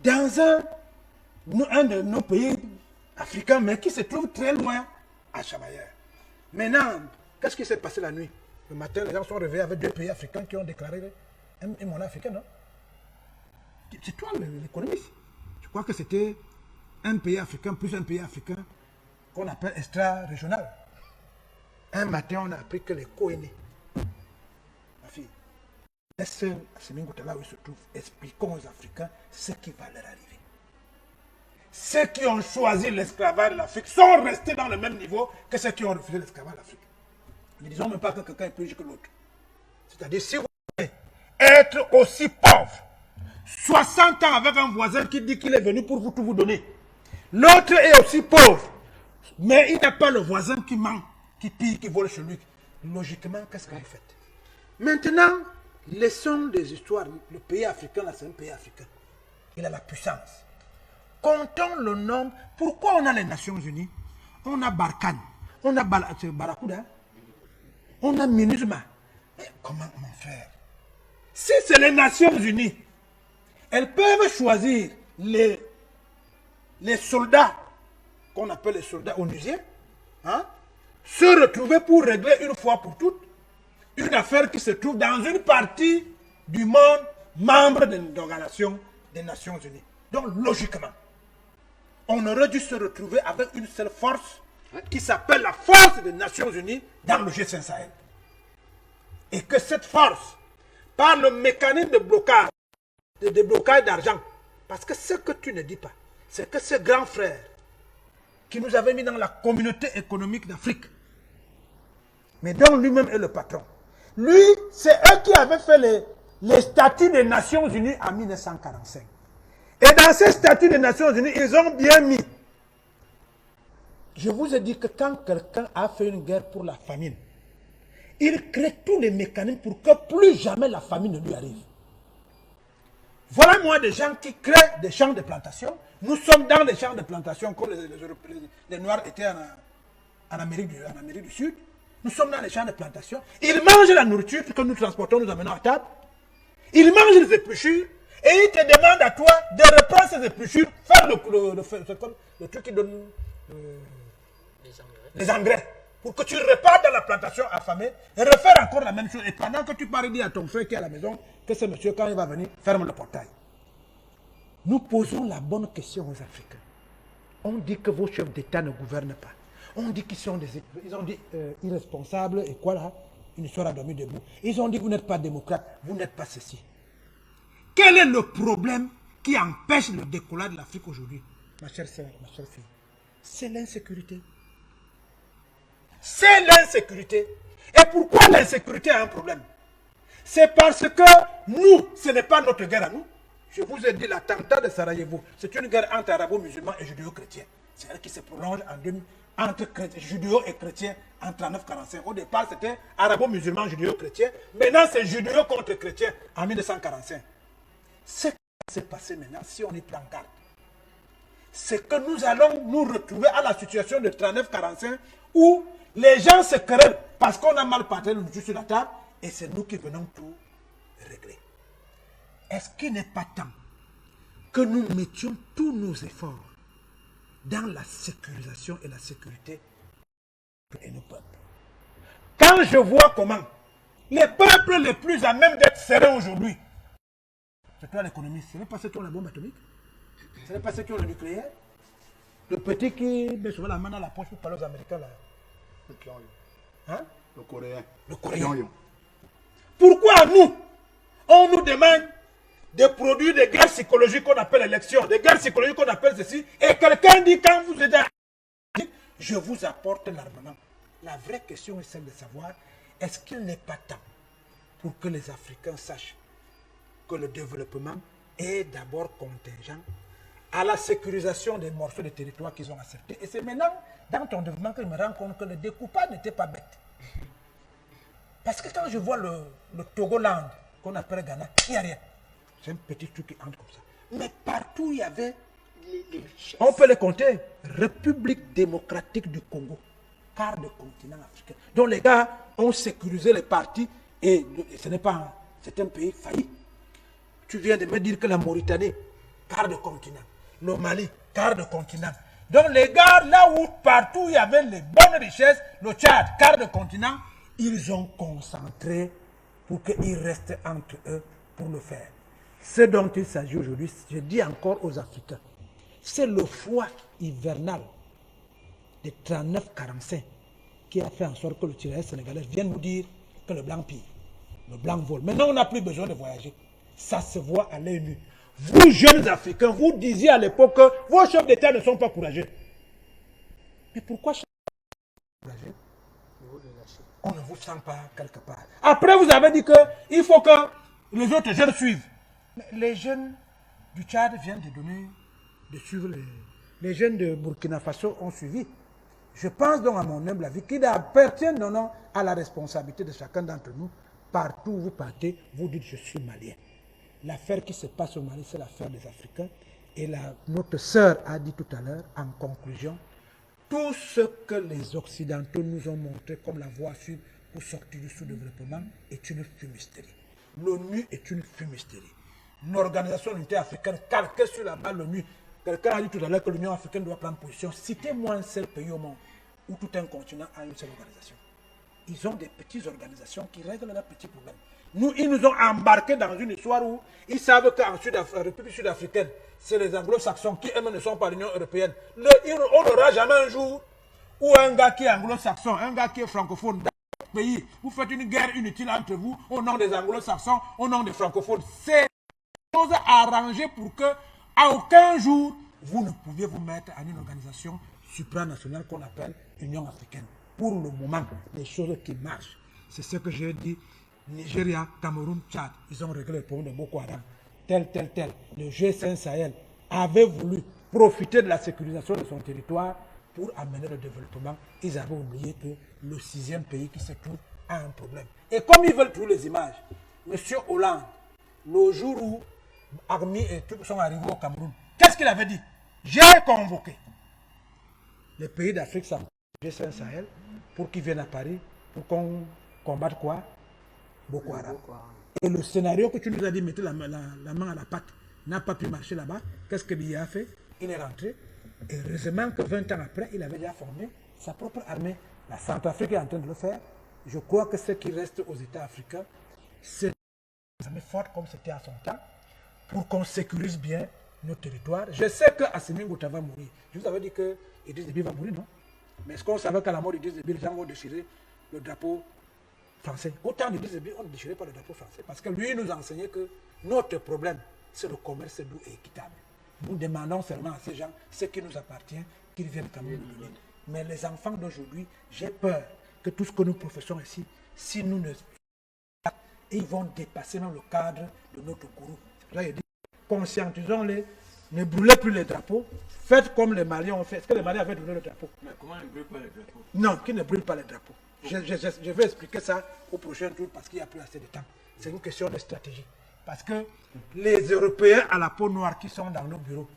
dans un de nos pays africains, mais qui se trouve très loin à Chamaillère. Maintenant, qu'est-ce qui s'est passé la nuit? Le matin, les gens sont réveillés avec 2 pays africains qui ont déclaré une monnaie africaine, non? C'est toi l'économiste. Je crois que c'était un pays africain plus un pays africain qu'on appelle extra-régional. Un matin, on a appris que les Koénés, ma fille, laisse Assimi Goïta où il se trouve, expliquons aux Africains ce qui va leur arriver. Ceux qui ont choisi l'esclavage de l'Afrique sont restés dans le même niveau que ceux qui ont refusé l'esclavage de l'Afrique. Ne disons même pas que quelqu'un est plus riche que l'autre. C'est-à-dire, si vous voulez être aussi pauvre, 60 ans avec un voisin qui dit qu'il est venu pour tout vous donner, l'autre est aussi pauvre, mais il n'a pas le voisin qui ment, qui pille, qui vole chez lui. Logiquement, qu'est-ce que vous faites? Maintenant, laissons des histoires. Le pays africain, là, c'est un pays africain. Il a la puissance. Comptons le nombre. Pourquoi on a les Nations Unies? On a Barkhane, on a Barracuda, on a MINUSMA. Mais comment, mon frère? Si c'est les Nations Unies, elles peuvent choisir les soldats, qu'on appelle les soldats onusiens, hein, se retrouver pour régler une fois pour toutes une affaire qui se trouve dans une partie du monde membre d'une organisation des Nations Unies. Donc, logiquement, on aurait dû se retrouver avec une seule force qui s'appelle la force des Nations Unies dans le G5 Sahel. Et que cette force, par le mécanisme de blocage, de déblocage d'argent, parce que ce que tu ne dis pas, c'est que ce grand frère qui nous avait mis dans la communauté économique d'Afrique, mais dont lui-même est le patron, lui, c'est eux qui avaient fait les statuts des Nations Unies en 1945. Et dans ces statuts des Nations Unies, ils ont bien mis. Je vous ai dit que quand quelqu'un a fait une guerre pour la famine, il crée tous les mécanismes pour que plus jamais la famine ne lui arrive. Voilà moi des gens qui créent des champs de plantation. Nous sommes dans les champs de plantation quand les Noirs étaient en Amérique du Sud. Nous sommes dans les champs de plantation. Ils mangent la nourriture que nous transportons, nous amenons à table. Ils mangent les épluchures et ils te demandent à toi de reprendre ces épluchures, faire le truc qui donne les engrais. Pour que tu repartes dans la plantation affamée et refaire encore la même chose. Et pendant que tu pars dire à ton frère qui est à la maison que ce monsieur, quand il va venir, ferme le portail. Nous posons la bonne question aux Africains. On dit que vos chefs d'État ne gouvernent pas. On dit qu'ils sont irresponsables et quoi là? Une histoire à dormir debout. Ils ont dit que vous n'êtes pas démocrate, vous n'êtes pas ceci. Quel est le problème qui empêche le décollage de l'Afrique aujourd'hui? Ma chère sœur, ma chère fille, c'est l'insécurité. C'est l'insécurité. Et pourquoi l'insécurité a un problème? C'est parce que nous, ce n'est pas notre guerre à nous. Je vous ai dit, l'attentat de Sarajevo, c'est une guerre entre arabo-musulmans et judéo-chrétiens. C'est elle qui se prolonge entre judéo et chrétiens en 39-45. Au départ, c'était arabo-musulmans, judéo-chrétiens. Maintenant, c'est judéo contre chrétiens en 1945. Ce qui s'est passé maintenant, si on y prend garde, c'est que nous allons nous retrouver à la situation de 39-45 où les gens se querellent parce qu'on a mal partagé le nourriture sur la table et c'est nous qui venons tout régler. Est-ce qu'il n'est pas temps que nous mettions tous nos efforts dans la sécurisation et la sécurité de nos peuples? Quand je vois comment les peuples les plus à même d'être serrés aujourd'hui, c'est toi l'économie, ce n'est pas ceux qui ont la bombe atomique, ce n'est pas ceux qui ont le nucléaire, le petit qui met souvent la main dans la poche pour parler aux Américains là. Hein? Le Coréen. Le Coréen. Pourquoi nous, on nous demande de produire des guerres psychologiques qu'on appelle élections, des guerres psychologiques qu'on appelle ceci, et quelqu'un dit quand vous êtes je vous apporte l'armement. La vraie question est celle de savoir, est-ce qu'il n'est pas temps pour que les Africains sachent que le développement est d'abord contingent à la sécurisation des morceaux de territoire qu'ils ont acceptés. Et c'est maintenant, dans ton développement, que je me rends compte que le découpage n'était pas bête. Parce que quand je vois le Togoland, qu'on appelle Ghana, il n'y a rien. C'est un petit truc qui entre comme ça. Mais partout, il y avait, on peut les compter, République démocratique du Congo, quart de continent africain. Donc les gars ont sécurisé les partis et ce n'est pas, c'est un pays failli. Tu viens de me dire que la Mauritanie, quart de continent. Le Mali, quart de continent. Donc les gars, là où partout il y avait les bonnes richesses, le Tchad, quart de continent, ils ont concentré pour qu'ils restent entre eux pour le faire. Ce dont il s'agit aujourd'hui, je dis encore aux Africains, c'est le froid hivernal de 39-45 qui a fait en sorte que le tirailleur sénégalais vienne nous dire que le blanc pille, le blanc vole. Maintenant, on n'a plus besoin de voyager. Ça se voit à l'œil nu. Vous, jeunes Africains, vous disiez à l'époque que vos chefs d'État ne sont pas courageux. Mais pourquoi courageux? On ne vous sent pas quelque part. Après, vous avez dit qu'il faut que les autres jeunes suivent. Mais les jeunes du Tchad viennent de suivre les jeunes de Burkina Faso ont suivi. Je pense donc à mon humble avis qu'il appartient non à la responsabilité de chacun d'entre nous. Partout où vous partez, vous dites je suis malien. L'affaire qui se passe au Mali, c'est l'affaire des Africains. Et notre sœur a dit tout à l'heure, en conclusion, tout ce que les Occidentaux nous ont montré comme la voie à suivre pour sortir du sous-développement est une fumisterie. L'ONU est une fumisterie. L'Organisation de l'Unité africaine, calquée sur la balle l'ONU, quelqu'un a dit tout à l'heure que l'Union africaine doit prendre position. Citez-moi un seul pays au monde où tout un continent a une seule organisation. Ils ont des petites organisations qui règlent leurs petits problèmes. Nous, ils nous ont embarqués dans une histoire où ils savent qu'en République sud-africaine, c'est les anglo-saxons qui eux-mêmes ne sont pas l'Union européenne. On n'aura jamais un jour où un gars qui est anglo-saxon, un gars qui est francophone, dans votre pays, vous faites une guerre inutile entre vous au nom des anglo-saxons, au nom des francophones. C'est une chose arrangée pour que, à aucun jour, vous ne pouviez vous mettre en une organisation supranationale qu'on appelle Union africaine. Pour le moment, les choses qui marchent, c'est ce que j'ai dit. Nigeria, Cameroun, Tchad, ils ont réglé le problème de Boko Haram. Tel. Le G5 Sahel avait voulu profiter de la sécurisation de son territoire pour amener le développement. Ils avaient oublié que le 6e pays qui se trouve a un problème. Et comme ils veulent trouver les images, M. Hollande, le jour où Armi et tout sont arrivés au Cameroun, qu'est-ce qu'il avait dit? J'ai convoqué les pays d'Afrique centrale, G5 Sahel, pour qu'ils viennent à Paris, pour qu'on combatte quoi? Boko Haram. Et le scénario que tu nous as dit, mettez la main à la pâte, n'a pas pu marcher là-bas. Qu'est-ce que Biya a fait? Il est rentré. Et heureusement que 20 ans après, il avait déjà formé sa propre armée. La Centrafrique est en train de le faire. Je crois que ce qui reste aux États africains, c'est des armées fortes comme c'était à son temps, pour qu'on sécurise bien nos territoires. Je sais qu'Assimi Goïta va mourir. Je vous avais dit que Idriss Déby va mourir, non? Mais est-ce qu'on savait qu'à la mort d'Idriss Déby, les gens vont déchirer le drapeau français? Autant d'Idriss Déby, on ne déchirait pas le drapeau français. Parce que lui nous a enseigné que notre problème, c'est le commerce doux et équitable. Nous demandons seulement à ces gens ce qui nous appartient, qu'ils viennent quand même nous donner. Mais les enfants d'aujourd'hui, j'ai peur que tout ce que nous professons ici, si nous ne... ils vont dépasser même le cadre de notre gourou. Là, il dit, conscientisons-les, ne brûlez plus les drapeaux, faites comme les Maliens ont fait. Est-ce que les Maliens avaient brûlé le drapeau? Mais comment ils ne brûlent pas les drapeaux? Non, qu'ils ne brûlent pas les drapeaux. Je vais expliquer ça au prochain tour parce qu'il n'y a plus assez de temps. C'est une question de stratégie. Parce que les Européens à la peau noire qui sont dans nos bureaux,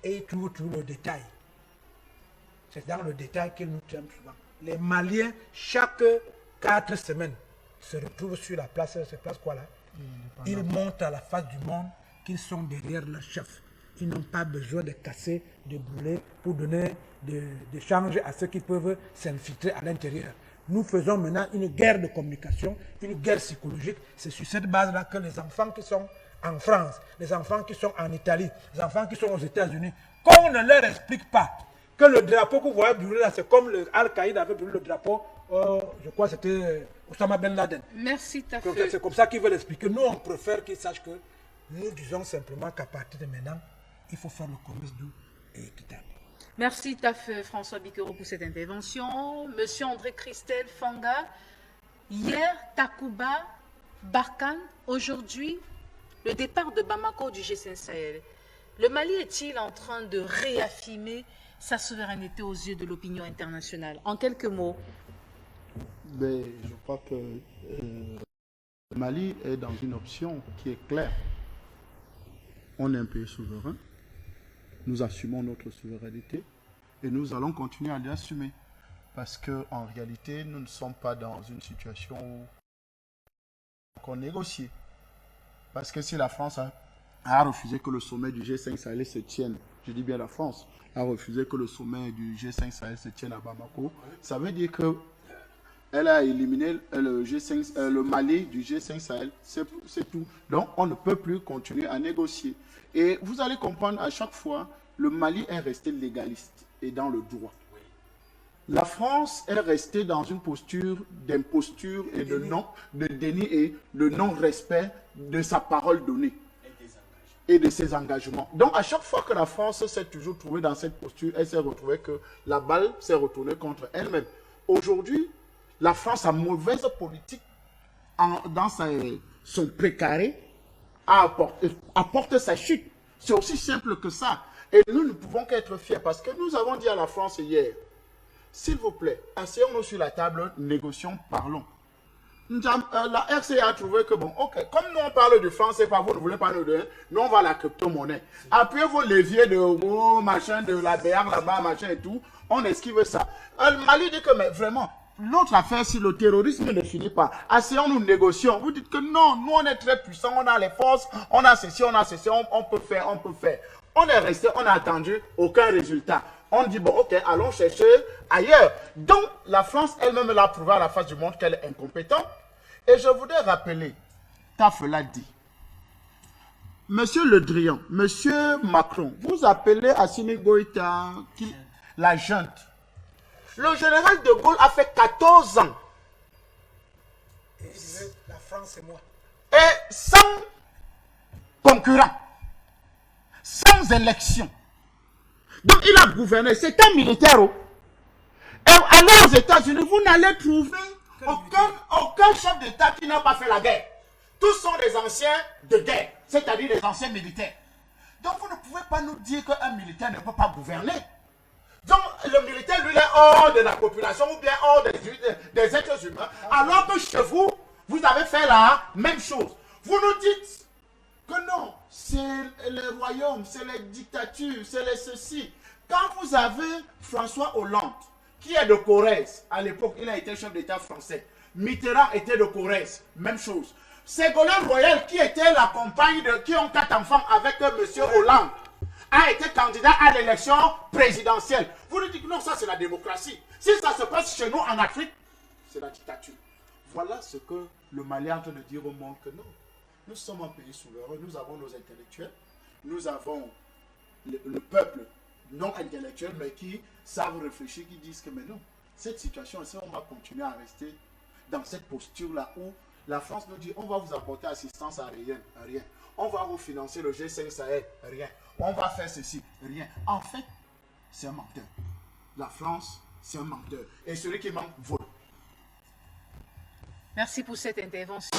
et ils trouvent tout le détail. C'est dans le détail qu'ils nous tiennent souvent. Les Maliens, chaque 4 semaines, se retrouvent sur la place, cette place quoi là? Ils montrent à la face du monde qu'ils sont derrière leur chef. Ils n'ont pas besoin de casser, de brûler pour donner des changes à ceux qui peuvent s'infiltrer à l'intérieur. Nous faisons maintenant une guerre de communication, une guerre psychologique. C'est sur cette base-là que les enfants qui sont en France, les enfants qui sont en Italie, les enfants qui sont aux États-Unis, qu'on ne leur explique pas que le drapeau que vous voyez brûler là, c'est comme le Al-Qaïda avait brûlé le drapeau, je crois que c'était Osama Ben Laden. Merci, Tafeu. C'est comme ça qu'ils veulent expliquer. Nous, on préfère qu'ils sachent que nous disons simplement qu'à partir de maintenant, il faut faire le commerce doux et équitable. Merci, Tafeu François Bikero, pour cette intervention. Monsieur André Christelle Fanga, hier, Takuba, Barkhane, aujourd'hui, le départ de Bamako du G5 Sahel. Le Mali est-il en train de réaffirmer sa souveraineté aux yeux de l'opinion internationale? En quelques mots. Mais je crois que le Mali est dans une option qui est claire. On est un pays souverain, nous assumons notre souveraineté et nous allons continuer à l'assumer. Parce qu'en réalité, nous ne sommes pas dans une situation où on négocie. Parce que si la France a refusé que le sommet du G5 Sahel se tienne, je dis bien la France, a refusé que le sommet du G5 Sahel se tienne à Bamako, ça veut dire que elle a éliminé le Mali du G5 Sahel, c'est tout. Donc on ne peut plus continuer à négocier. Et vous allez comprendre, à chaque fois, le Mali est resté légaliste et dans le droit. La France est restée dans une posture d'imposture et de déni et de non-respect de sa parole donnée et de ses engagements. Donc, à chaque fois que la France s'est toujours trouvée dans cette posture, elle s'est retrouvée que la balle s'est retournée contre elle-même. Aujourd'hui, la France a mauvaise politique dans son précaré apporte sa chute. C'est aussi simple que ça. Et nous ne pouvons qu'être fiers parce que nous avons dit à la France hier, s'il vous plaît, asseyons-nous sur la table, négocions, parlons. la RCA a trouvé que, bon, ok, comme nous on parle du franc CFA, vous ne voulez pas nous donner, nous on va à la crypto-monnaie. Appuyez vos leviers de oh, machin, de la BR là-bas, machin et tout, on esquive ça. Le Mali dit que, mais vraiment, l'autre affaire, si le terrorisme ne finit pas, asseyons-nous, négocions. Vous dites que non, nous on est très puissants, on a les forces, on a ceci, on peut faire, on peut faire. On est resté, on a attendu, aucun résultat. On dit, bon, ok, allons chercher ailleurs. Donc, la France elle-même l'a prouvé à la face du monde qu'elle est incompétente. Et je voudrais rappeler, Taf l'a dit, Monsieur Le Drian, Monsieur Macron, vous appelez Assimi Goïta la junte. Le général de Gaulle a fait 14 ans. Et il disait, la France c'est moi. Et sans concurrent, sans élection. Donc il a gouverné, c'est un militaire. Et allez aux États-Unis, vous n'allez trouver aucun chef d'État qui n'a pas fait la guerre. Tous sont des anciens de guerre, c'est-à-dire des anciens militaires. Donc vous ne pouvez pas nous dire qu'un militaire ne peut pas gouverner. Donc le militaire, lui, il est hors de la population ou bien hors des êtres humains, alors que chez vous, vous avez fait la même chose. Vous nous dites que non, c'est les royaumes, c'est les dictatures, c'est les ceci. Quand vous avez François Hollande, qui est de Corrèze, à l'époque, il a été chef d'État français. Mitterrand était de Corrèze, même chose. Ségolène Royal, qui était la compagne qui ont 4 enfants avec M. Hollande, a été candidat à l'élection présidentielle. Vous nous dites que non, ça c'est la démocratie. Si ça se passe chez nous en Afrique, c'est la dictature. Voilà ce que le Mali est en train de dire au monde que non. Nous sommes un pays souverain, nous avons nos intellectuels, nous avons le peuple non intellectuel, mais qui savent réfléchir, qui disent que mais non, cette situation, on va continuer à rester dans cette posture-là où la France nous dit on va vous apporter assistance à rien, rien. On va vous financer le G5 Sahel, rien. On va faire ceci, rien. En fait, c'est un menteur. La France, c'est un menteur. Et celui qui ment, vole. Merci pour cette intervention.